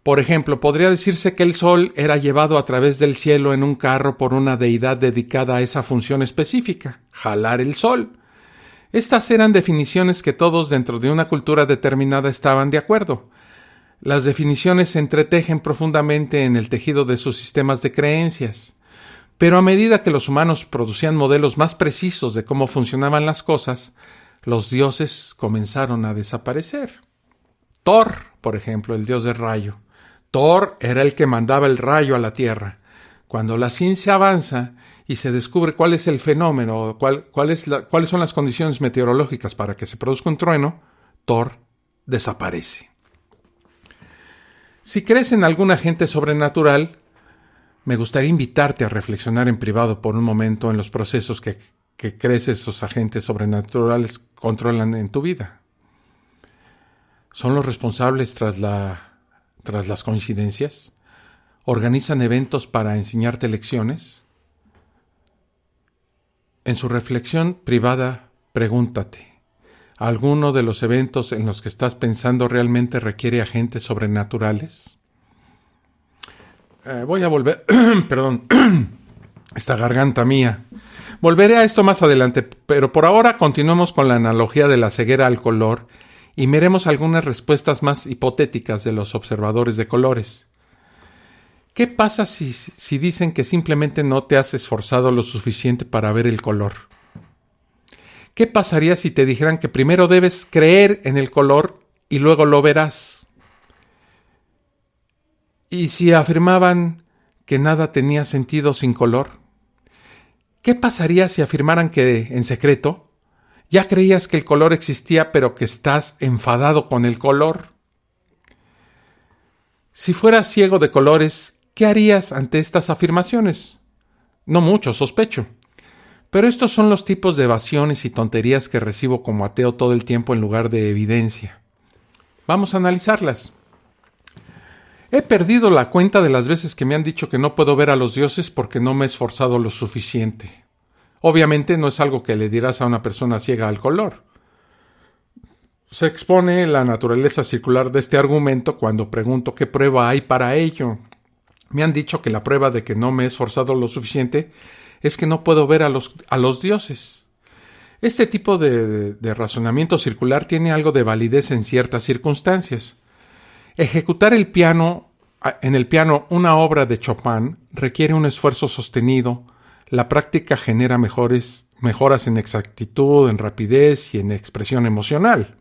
Por ejemplo, podría decirse que el sol era llevado a través del cielo en un carro por una deidad dedicada a esa función específica, jalar el sol. Estas eran definiciones que todos dentro de una cultura determinada estaban de acuerdo. Las definiciones se entretejen profundamente en el tejido de sus sistemas de creencias. Pero a medida que los humanos producían modelos más precisos de cómo funcionaban las cosas, los dioses comenzaron a desaparecer. Thor, por ejemplo, el dios del rayo. Thor era el que mandaba el rayo a la tierra. Cuando la ciencia avanza y se descubre cuál es el fenómeno, cuáles son las condiciones meteorológicas para que se produzca un trueno, Thor desaparece. Si crees en algún agente sobrenatural, me gustaría invitarte a reflexionar en privado por un momento en los procesos que crees esos agentes sobrenaturales controlan en tu vida. ¿Son los responsables tras las coincidencias? ¿Organizan eventos para enseñarte lecciones? En su reflexión privada, pregúntate, ¿alguno de los eventos en los que estás pensando realmente requiere agentes sobrenaturales? Voy a volver, perdón, esta garganta mía. Volveré a esto más adelante, pero por ahora continuemos con la analogía de la ceguera al color y miremos algunas respuestas más hipotéticas de los observadores de colores. ¿Qué pasa si dicen que simplemente no te has esforzado lo suficiente para ver el color? ¿Qué pasaría si te dijeran que primero debes creer en el color y luego lo verás? ¿Y si afirmaban que nada tenía sentido sin color? ¿Qué pasaría si afirmaran que, en secreto, ya creías que el color existía pero que estás enfadado con el color? Si fueras ciego de colores, ¿qué harías ante estas afirmaciones? No mucho, sospecho. Pero estos son los tipos de evasiones y tonterías que recibo como ateo todo el tiempo en lugar de evidencia. Vamos a analizarlas. He perdido la cuenta de las veces que me han dicho que no puedo ver a los dioses porque no me he esforzado lo suficiente. Obviamente no es algo que le dirás a una persona ciega al color. Se expone la naturaleza circular de este argumento cuando pregunto qué prueba hay para ello. Me han dicho que la prueba de que no me he esforzado lo suficiente es que no puedo ver a los dioses. Este tipo de razonamiento circular tiene algo de validez en ciertas circunstancias. Ejecutar en el piano una obra de Chopin requiere un esfuerzo sostenido. La práctica genera mejoras en exactitud, en rapidez y en expresión emocional.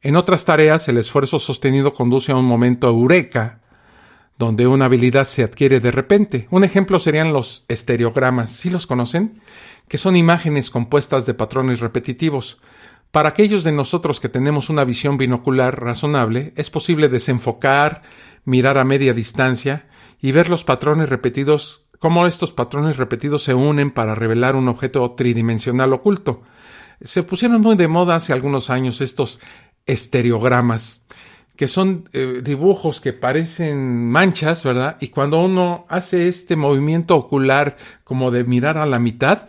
En otras tareas, el esfuerzo sostenido conduce a un momento eureka, donde una habilidad se adquiere de repente. Un ejemplo serían los estereogramas. ¿Sí los conocen? Que son imágenes compuestas de patrones repetitivos. Para aquellos de nosotros que tenemos una visión binocular razonable, es posible desenfocar, mirar a media distancia y ver los patrones repetidos, cómo estos patrones repetidos se unen para revelar un objeto tridimensional oculto. Se pusieron muy de moda hace algunos años estos estereogramas, que son dibujos que parecen manchas, ¿verdad? Y cuando uno hace este movimiento ocular como de mirar a la mitad,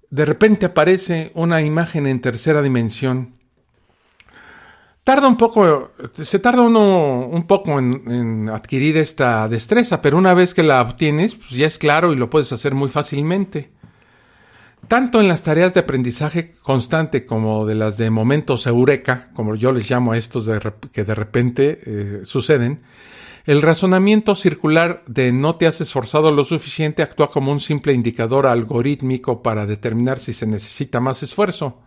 de repente aparece una imagen en tercera dimensión. Se tarda uno un poco en adquirir esta destreza, pero una vez que la obtienes, pues ya es claro y lo puedes hacer muy fácilmente. Tanto en las tareas de aprendizaje constante como de las de momentos eureka, como yo les llamo a estos que de repente suceden, el razonamiento circular de no te has esforzado lo suficiente actúa como un simple indicador algorítmico para determinar si se necesita más esfuerzo.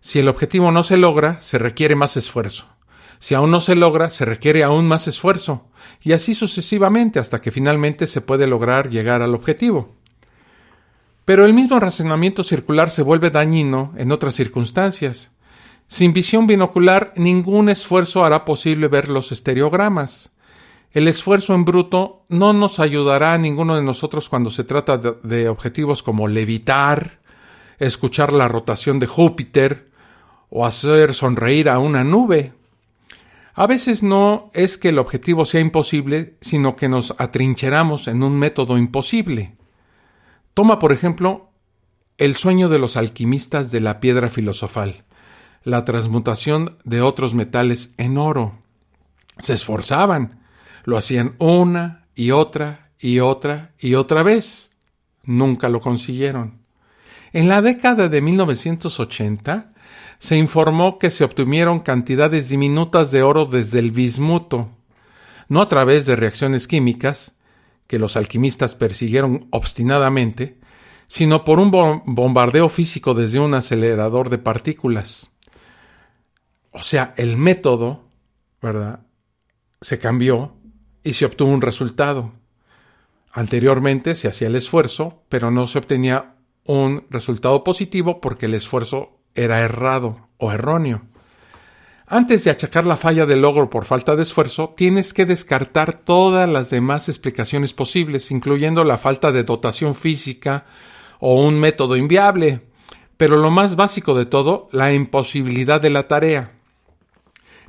Si el objetivo no se logra, se requiere más esfuerzo. Si aún no se logra, se requiere aún más esfuerzo. Y así sucesivamente hasta que finalmente se puede lograr llegar al objetivo. Pero el mismo razonamiento circular se vuelve dañino en otras circunstancias. Sin visión binocular, ningún esfuerzo hará posible ver los estereogramas. El esfuerzo en bruto no nos ayudará a ninguno de nosotros cuando se trata de objetivos como levitar, escuchar la rotación de Júpiter o hacer sonreír a una nube. A veces no es que el objetivo sea imposible, sino que nos atrincheramos en un método imposible. Toma, por ejemplo, el sueño de los alquimistas de la piedra filosofal, la transmutación de otros metales en oro. Se esforzaban. Lo hacían una y otra y otra y otra vez. Nunca lo consiguieron. En la década de 1980 se informó que se obtuvieron cantidades diminutas de oro desde el bismuto, no a través de reacciones químicas, que los alquimistas persiguieron obstinadamente, sino por un bombardeo físico desde un acelerador de partículas. O sea, el método, ¿verdad?, se cambió y se obtuvo un resultado. Anteriormente se hacía el esfuerzo, pero no se obtenía un resultado positivo porque el esfuerzo era errado o erróneo. Antes de achacar la falla del logro por falta de esfuerzo, tienes que descartar todas las demás explicaciones posibles, incluyendo la falta de dotación física o un método inviable, pero lo más básico de todo, la imposibilidad de la tarea.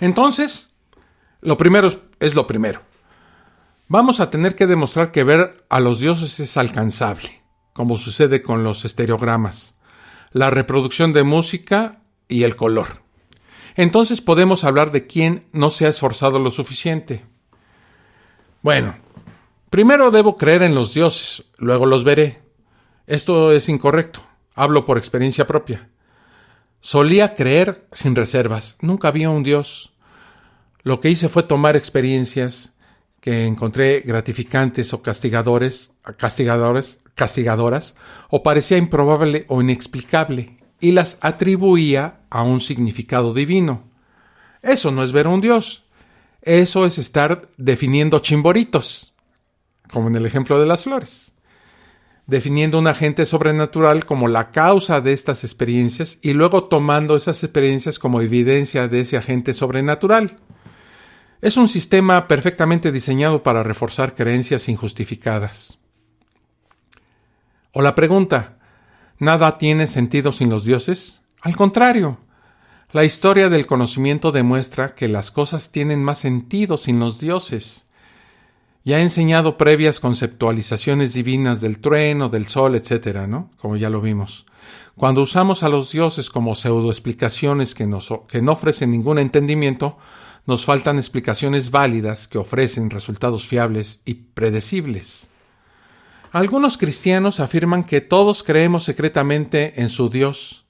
Entonces, lo primero es lo primero. Vamos a tener que demostrar que ver a los dioses es alcanzable, como sucede con los estereogramas, la reproducción de música y el color. Entonces podemos hablar de quién no se ha esforzado lo suficiente. Bueno, primero debo creer en los dioses, luego los veré. Esto es incorrecto, hablo por experiencia propia. Solía creer sin reservas, nunca había un dios. Lo que hice fue tomar experiencias que encontré gratificantes o castigadoras, o parecía improbable o inexplicable, y las atribuía a un significado divino. Eso no es ver a un dios. Eso es estar definiendo chimboritos, como en el ejemplo de las flores. Definiendo un agente sobrenatural como la causa de estas experiencias y luego tomando esas experiencias como evidencia de ese agente sobrenatural. Es un sistema perfectamente diseñado para reforzar creencias injustificadas. O la pregunta, ¿nada tiene sentido sin los dioses? Al contrario, la historia del conocimiento demuestra que las cosas tienen más sentido sin los dioses. Ya he enseñado previas conceptualizaciones divinas del trueno, del sol, etc., ¿no? Como ya lo vimos. Cuando usamos a los dioses como pseudoexplicaciones que no ofrecen ningún entendimiento, nos faltan explicaciones válidas que ofrecen resultados fiables y predecibles. Algunos cristianos afirman que todos creemos secretamente en su Dios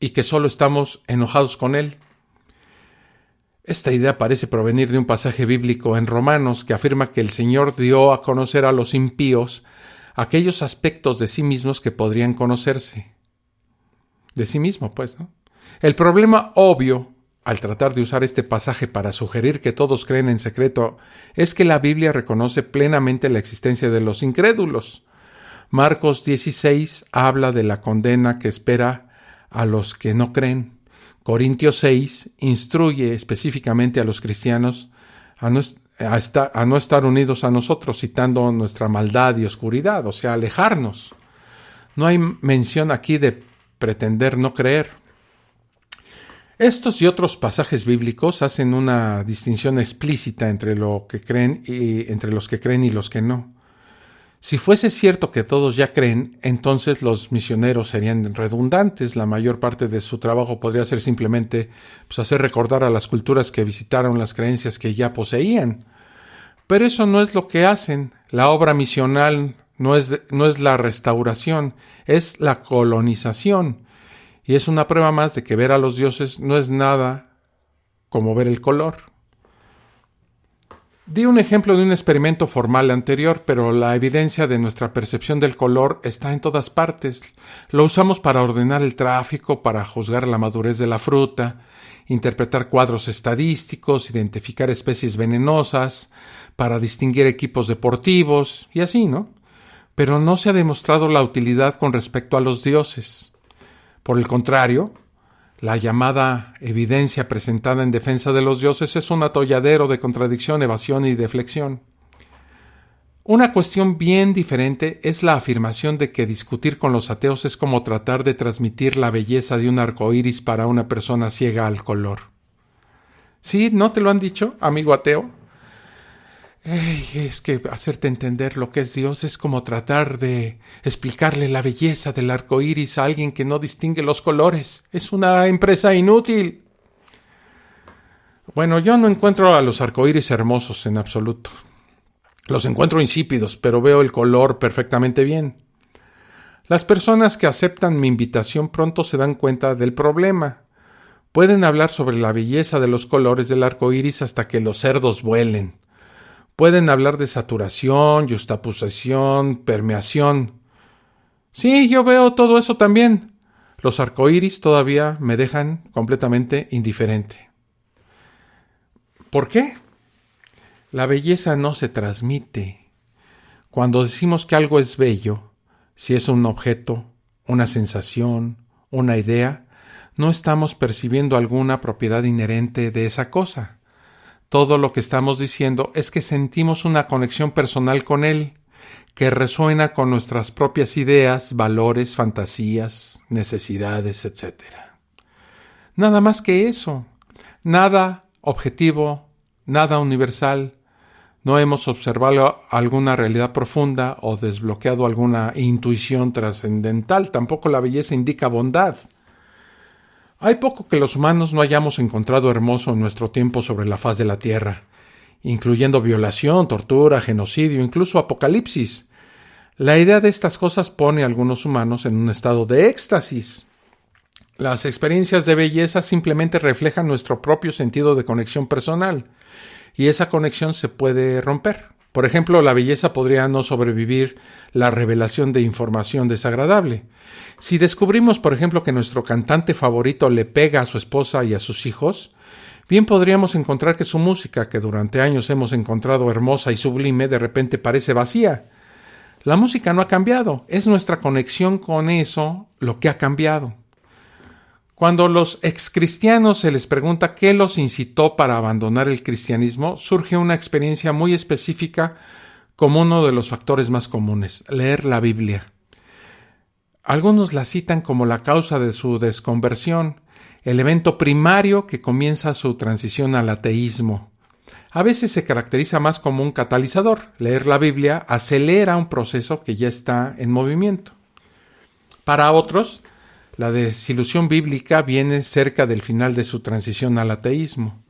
y que solo estamos enojados con Él. Esta idea parece provenir de un pasaje bíblico en Romanos que afirma que el Señor dio a conocer a los impíos aquellos aspectos de sí mismos que podrían conocerse. De sí mismo, pues, ¿no? El problema obvio al tratar de usar este pasaje para sugerir que todos creen en secreto es que la Biblia reconoce plenamente la existencia de los incrédulos. Marcos 16 habla de la condena que espera a los que no creen. Corintios 6 instruye específicamente a los cristianos a no estar unidos a nosotros, citando nuestra maldad y oscuridad, o sea, alejarnos. No hay mención aquí de pretender no creer. Estos y otros pasajes bíblicos hacen una distinción explícita entre los que creen y los que no. Si fuese cierto que todos ya creen, entonces los misioneros serían redundantes. La mayor parte de su trabajo podría ser simplemente hacer recordar a las culturas que visitaron las creencias que ya poseían. Pero eso no es lo que hacen. La obra misional no es la restauración, es la colonización. Y es una prueba más de que ver a los dioses no es nada como ver el color. Di un ejemplo de un experimento formal anterior, pero la evidencia de nuestra percepción del color está en todas partes. Lo usamos para ordenar el tráfico, para juzgar la madurez de la fruta, interpretar cuadros estadísticos, identificar especies venenosas, para distinguir equipos deportivos, y así, ¿no? Pero no se ha demostrado la utilidad con respecto a los dioses. Por el contrario, la llamada evidencia presentada en defensa de los dioses es un atolladero de contradicción, evasión y deflexión. Una cuestión bien diferente es la afirmación de que discutir con los ateos es como tratar de transmitir la belleza de un arco iris para una persona ciega al color. ¿Sí? ¿No te lo han dicho, amigo ateo? Es que hacerte entender lo que es Dios es como tratar de explicarle la belleza del arco iris a alguien que no distingue los colores. Es una empresa inútil. Bueno, yo no encuentro a los arcoíris hermosos en absoluto. Los encuentro insípidos, pero veo el color perfectamente bien. Las personas que aceptan mi invitación pronto se dan cuenta del problema. Pueden hablar sobre la belleza de los colores del arco iris hasta que los cerdos vuelen. Pueden hablar de saturación, yuxtaposición, permeación. Sí, yo veo todo eso también. Los arcoíris todavía me dejan completamente indiferente. ¿Por qué? La belleza no se transmite. Cuando decimos que algo es bello, si es un objeto, una sensación, una idea, no estamos percibiendo alguna propiedad inherente de esa cosa. Todo lo que estamos diciendo es que sentimos una conexión personal con él, que resuena con nuestras propias ideas, valores, fantasías, necesidades, etc. Nada más que eso. Nada objetivo, nada universal. No hemos observado alguna realidad profunda o desbloqueado alguna intuición trascendental. Tampoco la belleza indica bondad. Hay poco que los humanos no hayamos encontrado hermoso en nuestro tiempo sobre la faz de la tierra, incluyendo violación, tortura, genocidio, incluso apocalipsis. La idea de estas cosas pone a algunos humanos en un estado de éxtasis. Las experiencias de belleza simplemente reflejan nuestro propio sentido de conexión personal, y esa conexión se puede romper. Por ejemplo, la belleza podría no sobrevivir la revelación de información desagradable. Si descubrimos, por ejemplo, que nuestro cantante favorito le pega a su esposa y a sus hijos, bien podríamos encontrar que su música, que durante años hemos encontrado hermosa y sublime, de repente parece vacía. La música no ha cambiado, es nuestra conexión con eso lo que ha cambiado. Cuando a los excristianos se les pregunta qué los incitó para abandonar el cristianismo, surge una experiencia muy específica como uno de los factores más comunes: leer la Biblia. Algunos la citan como la causa de su desconversión, el evento primario que comienza su transición al ateísmo. A veces se caracteriza más como un catalizador. Leer la Biblia acelera un proceso que ya está en movimiento. Para otros, la desilusión bíblica viene cerca del final de su transición al ateísmo.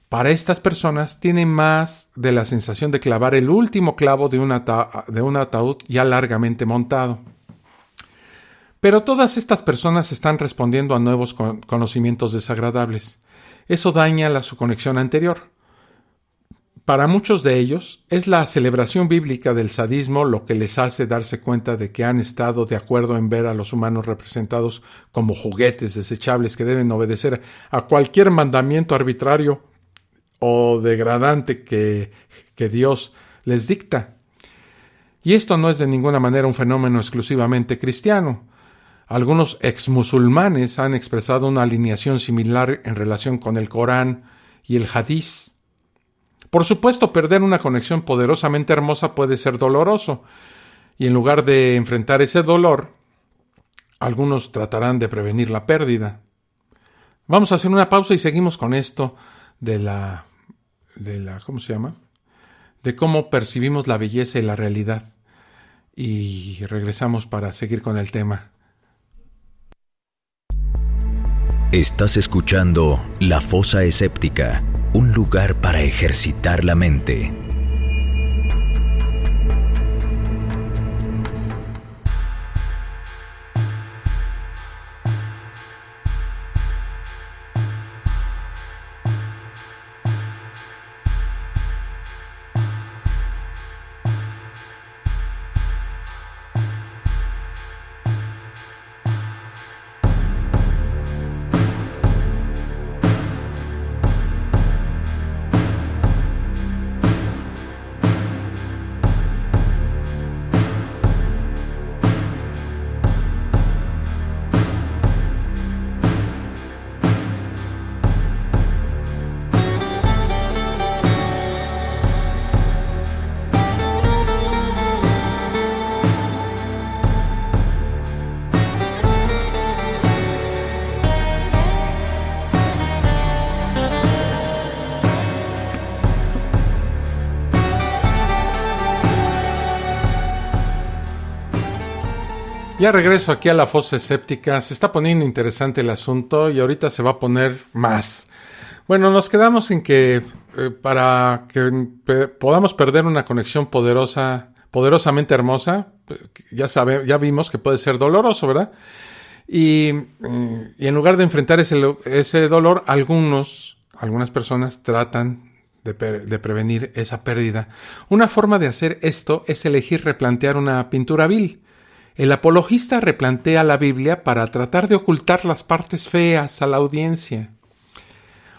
Para estas personas tiene más de la sensación de clavar el último clavo de un ataúd ya largamente montado. Pero todas estas personas están respondiendo a nuevos conocimientos desagradables. Eso daña su conexión anterior. Para muchos de ellos, es la celebración bíblica del sadismo lo que les hace darse cuenta de que han estado de acuerdo en ver a los humanos representados como juguetes desechables que deben obedecer a cualquier mandamiento arbitrario o degradante que Dios les dicta. Y esto no es de ninguna manera un fenómeno exclusivamente cristiano. Algunos exmusulmanes han expresado una alineación similar en relación con el Corán y el Hadiz. Por supuesto, perder una conexión poderosamente hermosa puede ser doloroso, y en lugar de enfrentar ese dolor, algunos tratarán de prevenir la pérdida. Vamos a hacer una pausa y seguimos con esto de cómo percibimos la belleza y la realidad. Y regresamos para seguir con el tema. Estás escuchando La Fosa Escéptica, un lugar para ejercitar la mente. Ya regreso aquí a la fosa escéptica. Se está poniendo interesante el asunto y ahorita se va a poner más. Bueno, nos quedamos en que para que podamos perder una conexión poderosamente hermosa, ya vimos que puede ser doloroso, ¿verdad? Y en lugar de enfrentar ese dolor, algunas personas tratan de prevenir esa pérdida. Una forma de hacer esto es elegir replantear una pintura vil. El apologista replantea la Biblia para tratar de ocultar las partes feas a la audiencia.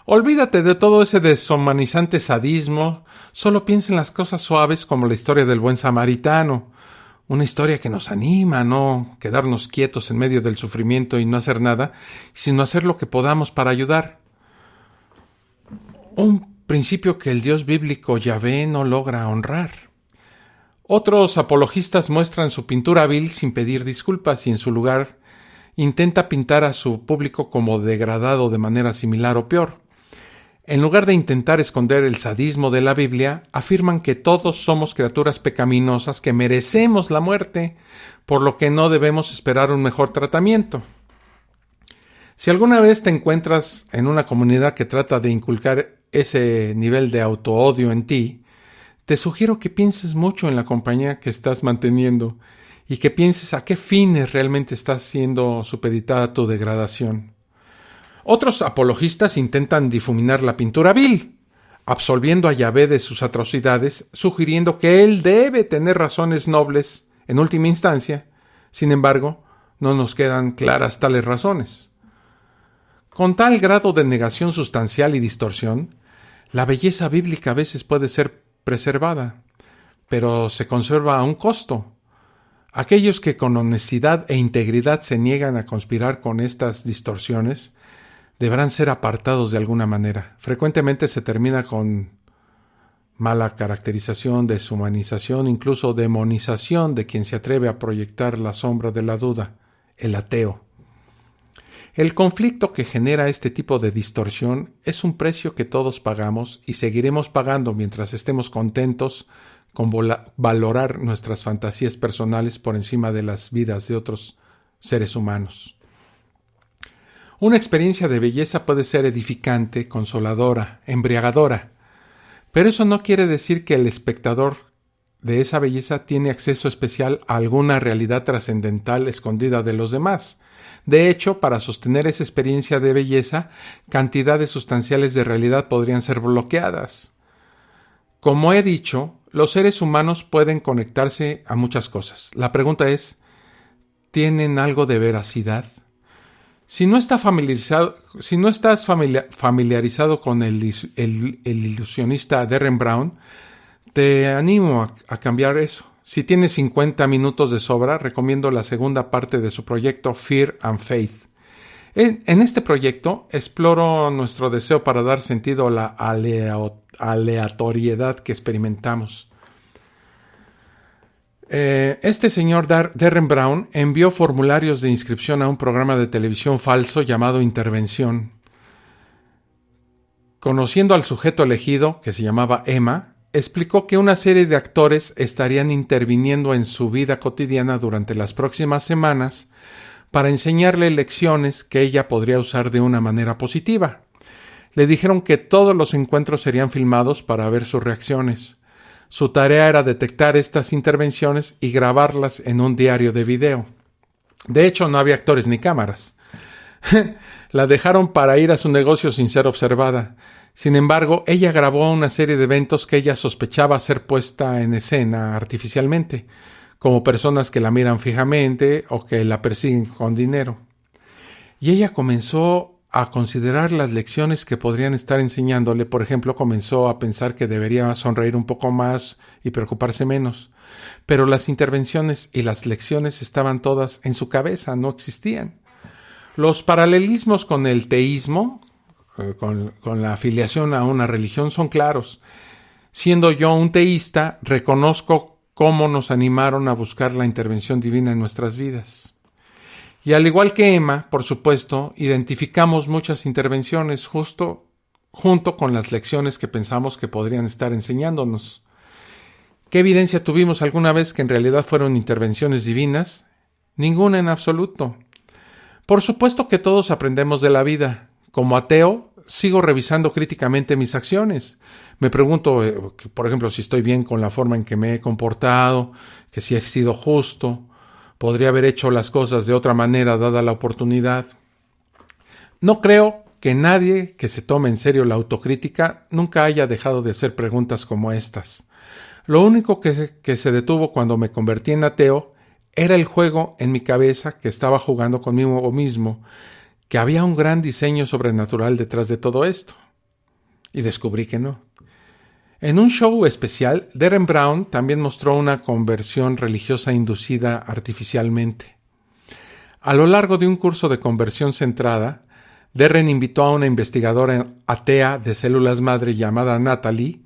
Olvídate de todo ese deshumanizante sadismo, solo piensa en las cosas suaves como la historia del buen samaritano, una historia que nos anima a no quedarnos quietos en medio del sufrimiento y no hacer nada, sino hacer lo que podamos para ayudar. Un principio que el Dios bíblico Yahvé no logra honrar. Otros apologistas muestran su pintura vil sin pedir disculpas y en su lugar intenta pintar a su público como degradado de manera similar o peor. En lugar de intentar esconder el sadismo de la Biblia, afirman que todos somos criaturas pecaminosas que merecemos la muerte, por lo que no debemos esperar un mejor tratamiento. Si alguna vez te encuentras en una comunidad que trata de inculcar ese nivel de autoodio en ti, te sugiero que pienses mucho en la compañía que estás manteniendo y que pienses a qué fines realmente está siendo supeditada tu degradación. Otros apologistas intentan difuminar la pintura vil, absolviendo a Yahvé de sus atrocidades, sugiriendo que él debe tener razones nobles en última instancia. Sin embargo, no nos quedan claras tales razones. Con tal grado de negación sustancial y distorsión, la belleza bíblica a veces puede ser preservada, pero se conserva a un costo. Aquellos que con honestidad e integridad se niegan a conspirar con estas distorsiones deberán ser apartados de alguna manera. Frecuentemente se termina con mala caracterización, deshumanización, incluso demonización de quien se atreve a proyectar la sombra de la duda, el ateo. El conflicto que genera este tipo de distorsión es un precio que todos pagamos y seguiremos pagando mientras estemos contentos con valorar nuestras fantasías personales por encima de las vidas de otros seres humanos. Una experiencia de belleza puede ser edificante, consoladora, embriagadora, pero eso no quiere decir que el espectador de esa belleza tiene acceso especial a alguna realidad trascendental escondida de los demás. De hecho, para sostener esa experiencia de belleza, cantidades sustanciales de realidad podrían ser bloqueadas. Como he dicho, los seres humanos pueden conectarse a muchas cosas. La pregunta es, ¿tienen algo de veracidad? Si no estás familiarizado con el ilusionista Derren Brown, te animo a cambiar eso. Si tienes 50 minutos de sobra, recomiendo la segunda parte de su proyecto Fear and Faith. En este proyecto exploro nuestro deseo para dar sentido a la aleatoriedad que experimentamos. Este señor Derren Brown envió formularios de inscripción a un programa de televisión falso llamado Intervención. Conociendo al sujeto elegido, que se llamaba Emma, explicó que una serie de actores estarían interviniendo en su vida cotidiana durante las próximas semanas para enseñarle lecciones que ella podría usar de una manera positiva. Le dijeron que todos los encuentros serían filmados para ver sus reacciones. Su tarea era detectar estas intervenciones y grabarlas en un diario de video. De hecho, no había actores ni cámaras. La dejaron para ir a su negocio sin ser observada. Sin embargo, ella grabó una serie de eventos que ella sospechaba ser puesta en escena artificialmente, como personas que la miran fijamente o que la persiguen con dinero. Y ella comenzó a considerar las lecciones que podrían estar enseñándole. Por ejemplo, comenzó a pensar que debería sonreír un poco más y preocuparse menos. Pero las intervenciones y las lecciones estaban todas en su cabeza, no existían. Los paralelismos con el teísmo, con la afiliación a una religión, son claros. Siendo yo un teísta, reconozco cómo nos animaron a buscar la intervención divina en nuestras vidas. Y al igual que Emma, por supuesto, identificamos muchas intervenciones junto con las lecciones que pensamos que podrían estar enseñándonos. ¿Qué evidencia tuvimos alguna vez que en realidad fueron intervenciones divinas? Ninguna en absoluto. Por supuesto que todos aprendemos de la vida. Como ateo, sigo revisando críticamente mis acciones. Me pregunto, por ejemplo, si estoy bien con la forma en que me he comportado, que si he sido justo. Podría haber hecho las cosas de otra manera dada la oportunidad. No creo que nadie que se tome en serio la autocrítica nunca haya dejado de hacer preguntas como estas. Lo único que se detuvo cuando me convertí en ateo era el juego en mi cabeza que estaba jugando conmigo mismo, que había un gran diseño sobrenatural detrás de todo esto. Y descubrí que no. En un show especial, Derren Brown también mostró una conversión religiosa inducida artificialmente. A lo largo de un curso de conversión centrada, Derren invitó a una investigadora atea de células madre llamada Natalie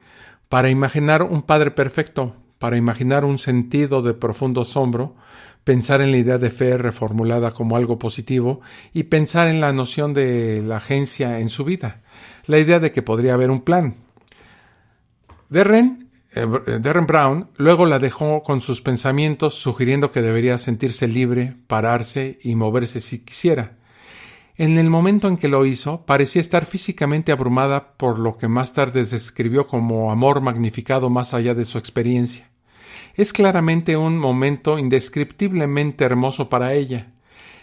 para imaginar un padre perfecto, para imaginar un sentido de profundo asombro, pensar en la idea de fe reformulada como algo positivo y pensar en la noción de la agencia en su vida, la idea de que podría haber un plan. Derren Brown luego la dejó con sus pensamientos, sugiriendo que debería sentirse libre, pararse y moverse si quisiera. En el momento en que lo hizo, parecía estar físicamente abrumada por lo que más tarde describió como amor magnificado más allá de su experiencia. Es claramente un momento indescriptiblemente hermoso para ella.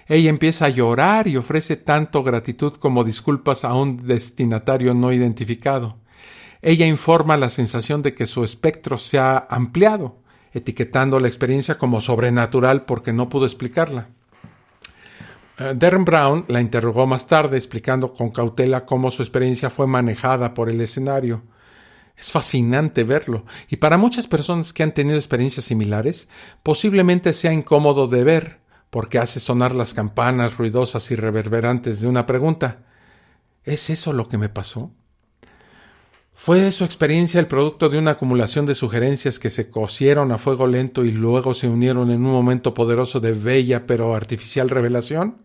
Ella empieza a llorar y ofrece tanto gratitud como disculpas a un destinatario no identificado. Ella informa la sensación de que su espectro se ha ampliado, etiquetando la experiencia como sobrenatural porque no pudo explicarla. Derren Brown la interrogó más tarde, explicando con cautela cómo su experiencia fue manejada por el escenario. Es fascinante verlo, y para muchas personas que han tenido experiencias similares, posiblemente sea incómodo de ver, porque hace sonar las campanas ruidosas y reverberantes de una pregunta. ¿Es eso lo que me pasó? ¿Fue su experiencia el producto de una acumulación de sugerencias que se cocieron a fuego lento y luego se unieron en un momento poderoso de bella pero artificial revelación?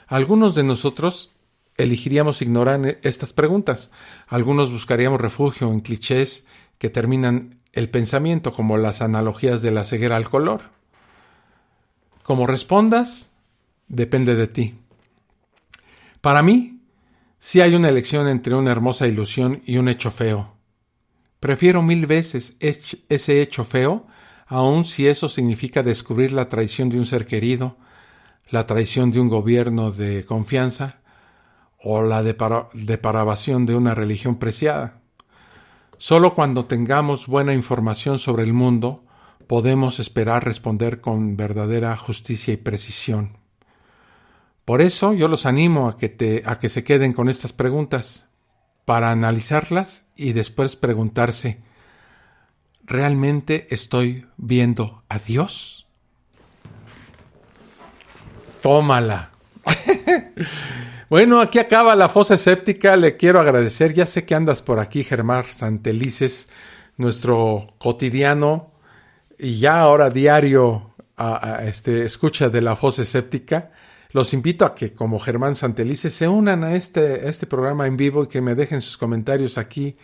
Algunos de nosotros elegiríamos ignorar estas preguntas. Algunos buscaríamos refugio en clichés que terminan el pensamiento, como las analogías de la ceguera al color. Como respondas, depende de ti. Para mí, sí hay una elección entre una hermosa ilusión y un hecho feo. Prefiero 1000 veces ese hecho feo, aun si eso significa descubrir la traición de un ser querido, la traición de un gobierno de confianza o la depravación de una religión preciada. Solo cuando tengamos buena información sobre el mundo podemos esperar responder con verdadera justicia y precisión. Por eso yo los animo a que se queden con estas preguntas, para analizarlas y después preguntarse, ¿realmente estoy viendo a Dios? Tómala. Bueno, aquí acaba la fosa escéptica. Le quiero agradecer. Ya sé que andas por aquí, Germán Santelices, nuestro cotidiano y ya ahora diario escucha de la fosa escéptica. Los invito a que, como Germán Santelices, se unan a este programa en vivo y que me dejen sus comentarios aquí.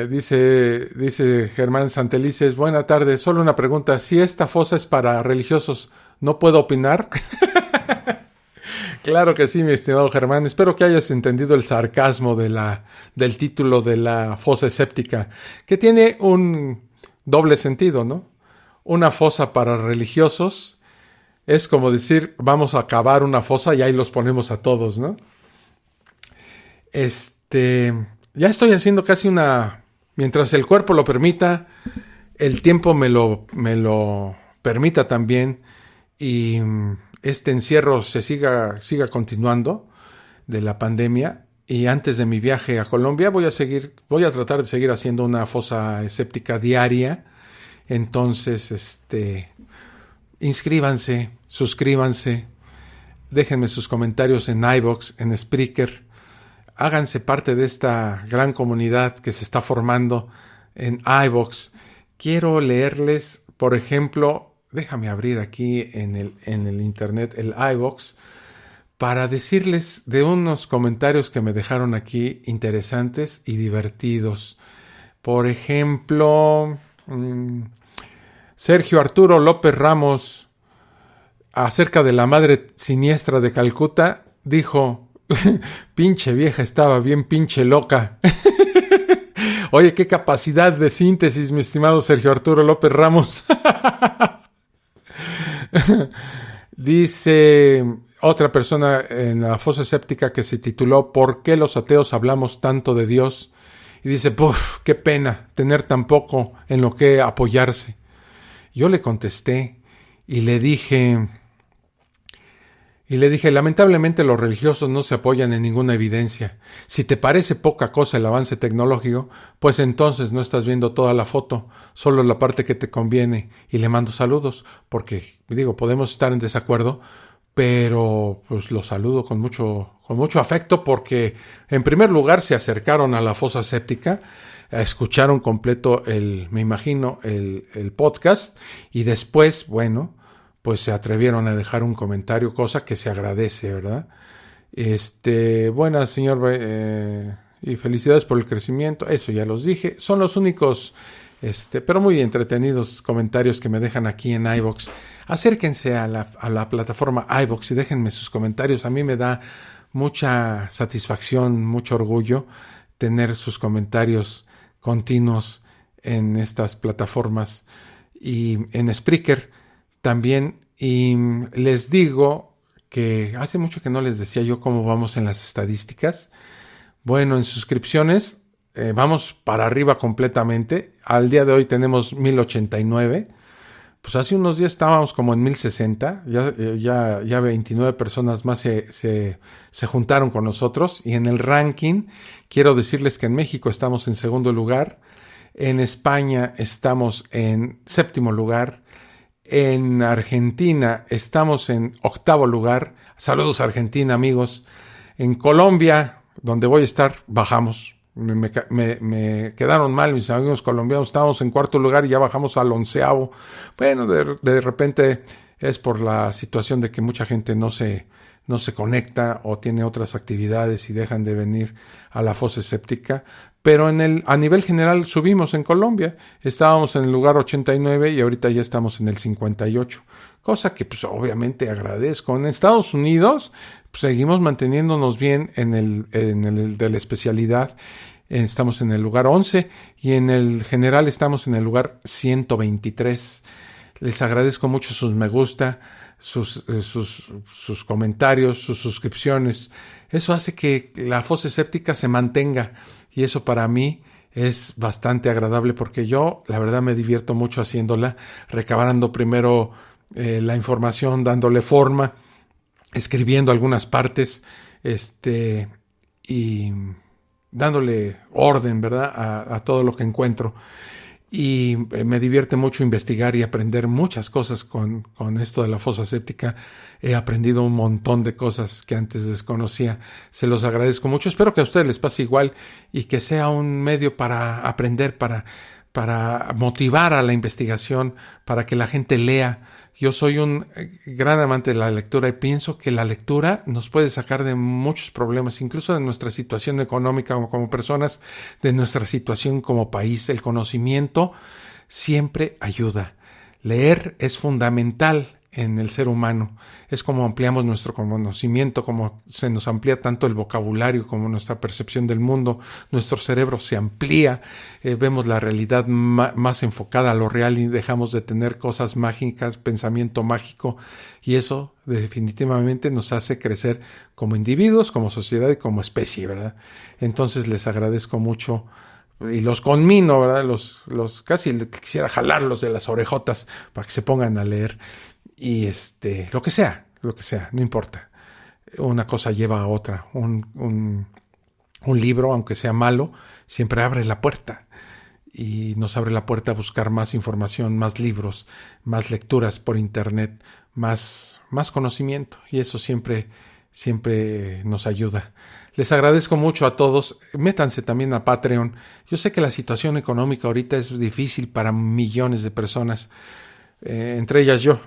Dice Germán Santelices, buena tarde, solo una pregunta, si esta fosa es para religiosos, ¿no puedo opinar? Claro que sí, mi estimado Germán, espero que hayas entendido el sarcasmo del título de la fosa escéptica, que tiene un doble sentido, ¿no? Una fosa para religiosos es como decir, vamos a cavar una fosa y ahí los ponemos a todos, ¿no? Ya estoy haciendo casi mientras el cuerpo lo permita, el tiempo me lo permita también, y este encierro siga continuando de la pandemia, y antes de mi viaje a Colombia voy a tratar de seguir haciendo una fosa escéptica diaria. Entonces, inscríbanse, suscríbanse, déjenme sus comentarios en iVoox, en Spreaker. Háganse parte de esta gran comunidad que se está formando en iVoox. Quiero leerles, por ejemplo, déjame abrir aquí en el internet el iVoox para decirles de unos comentarios que me dejaron aquí interesantes y divertidos. Por ejemplo, Sergio Arturo López Ramos, acerca de la madre siniestra de Calcuta, dijo: pinche vieja, estaba bien pinche loca. Oye, qué capacidad de síntesis, mi estimado Sergio Arturo López Ramos. Dice otra persona en la fosa séptica que se tituló ¿Por qué los ateos hablamos tanto de Dios? Y dice, ¡puf! ¡Qué pena tener tan poco en lo que apoyarse! Yo le contesté y le dije, lamentablemente los religiosos no se apoyan en ninguna evidencia. Si te parece poca cosa el avance tecnológico, pues entonces no estás viendo toda la foto, solo la parte que te conviene. Y le mando saludos, porque podemos estar en desacuerdo, pero pues los saludo con mucho afecto, porque en primer lugar se acercaron a la fosa séptica, escucharon completo me imagino, el podcast, y después, bueno, pues se atrevieron a dejar un comentario, cosa que se agradece, ¿verdad? Buenas, señor, y felicidades por el crecimiento, eso ya los dije. Son los únicos, pero muy entretenidos comentarios que me dejan aquí en iVoox. Acérquense a la plataforma iVoox y déjenme sus comentarios. A mí me da mucha satisfacción, mucho orgullo tener sus comentarios continuos en estas plataformas y en Spreaker también. Y les digo que hace mucho que no les decía yo cómo vamos en las estadísticas. Bueno, en suscripciones vamos para arriba completamente. Al día de hoy tenemos 1089. Pues hace unos días estábamos como en 1060. Ya 29 personas más se juntaron con nosotros. Y en el ranking, quiero decirles que en México estamos en segundo lugar. En España estamos en séptimo lugar. En Argentina estamos en octavo lugar. Saludos a Argentina, amigos. En Colombia, donde voy a estar, bajamos. Me quedaron mal mis amigos colombianos. Estábamos en cuarto lugar y ya bajamos al 11º. Bueno, de repente es por la situación de que mucha gente no se conecta o tiene otras actividades y dejan de venir a la fosa séptica. Pero a nivel general subimos en Colombia. Estábamos en el lugar 89 y ahorita ya estamos en el 58. Cosa que pues obviamente agradezco. En Estados Unidos pues, seguimos manteniéndonos bien en el de la especialidad. Estamos en el lugar 11 y en el general estamos en el lugar 123. Les agradezco mucho sus me gusta, sus comentarios, sus suscripciones. Eso hace que la fosa séptica se mantenga y eso para mí es bastante agradable porque yo la verdad me divierto mucho haciéndola, recabando primero la información, dándole forma, escribiendo algunas partes y dándole orden, ¿verdad? A todo lo que encuentro. Y me divierte mucho investigar y aprender muchas cosas con esto de la fosa séptica. He aprendido un montón de cosas que antes desconocía. Se los agradezco mucho. Espero que a ustedes les pase igual y que sea un medio para aprender, para motivar a la investigación, para que la gente lea. Yo soy un gran amante de la lectura y pienso que la lectura nos puede sacar de muchos problemas, incluso de nuestra situación económica como personas, de nuestra situación como país. El conocimiento siempre ayuda. Leer es fundamental en el ser humano. Es como ampliamos nuestro conocimiento, como se nos amplía tanto el vocabulario como nuestra percepción del mundo. Nuestro cerebro se amplía, vemos la realidad más enfocada a lo real y dejamos de tener cosas mágicas, pensamiento mágico, y eso definitivamente nos hace crecer como individuos, como sociedad y como especie, ¿verdad? Entonces les agradezco mucho y los conmino, ¿verdad? Los casi quisiera jalarlos de las orejotas para que se pongan a leer. Y lo que sea, no importa. Una cosa lleva a otra. Un libro, aunque sea malo, siempre abre la puerta. Y nos abre la puerta a buscar más información, más libros, más lecturas por internet, más conocimiento. Y eso siempre nos ayuda. Les agradezco mucho a todos. Métanse también a Patreon. Yo sé que la situación económica ahorita es difícil para millones de personas. Entre ellas yo.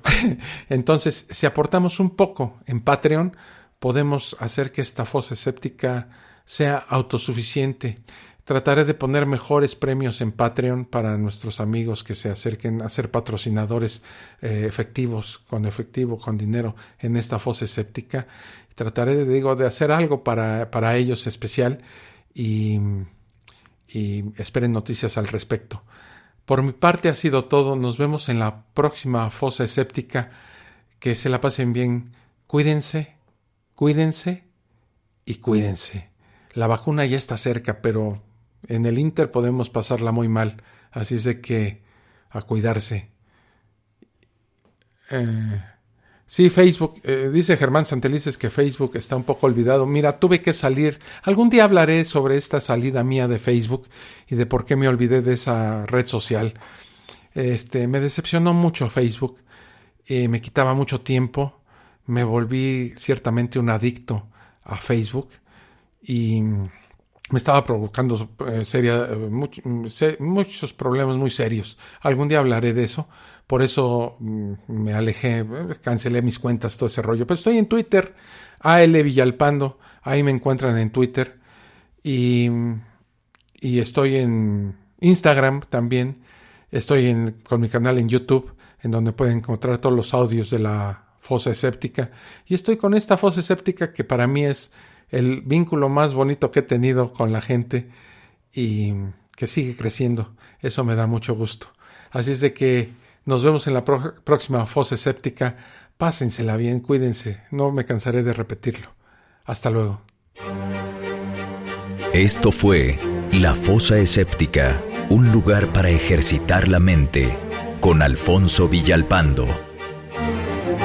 Entonces, si aportamos un poco en Patreon, podemos hacer que esta fosa séptica sea autosuficiente. Trataré de poner mejores premios en Patreon para nuestros amigos que se acerquen a ser patrocinadores efectivos, con dinero en esta fosa séptica. Trataré de hacer algo para ellos especial y esperen noticias al respecto. Por mi parte ha sido todo. Nos vemos en la próxima fosa escéptica. Que se la pasen bien. Cuídense Cuídense y cuídense. La vacuna ya está cerca, pero en el Inter podemos pasarla muy mal. Así es de que a cuidarse. Sí, Facebook. Dice Germán Santelices que Facebook está un poco olvidado. Mira, tuve que salir. Algún día hablaré sobre esta salida mía de Facebook y de por qué me olvidé de esa red social. Me decepcionó mucho Facebook. Me quitaba mucho tiempo. Me volví ciertamente un adicto a Facebook y me estaba provocando muchos problemas muy serios. Algún día hablaré de eso. Por eso me alejé, cancelé mis cuentas, todo ese rollo. Pero estoy en Twitter, AL Villalpando. Ahí me encuentran en Twitter. Y estoy en Instagram también. Estoy con mi canal en YouTube, en donde pueden encontrar todos los audios de la fosa escéptica. Y estoy con esta fosa escéptica que para mí es el vínculo más bonito que he tenido con la gente y que sigue creciendo. Eso me da mucho gusto. Así es de que nos vemos en la próxima fosa escéptica. Pásensela bien, cuídense. No me cansaré de repetirlo. Hasta luego. Esto fue La Fosa Escéptica, un lugar para ejercitar la mente, con Alfonso Villalpando.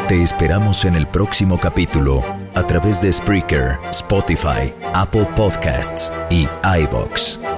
Te esperamos en el próximo capítulo a través de Spreaker, Spotify, Apple Podcasts y iVoox.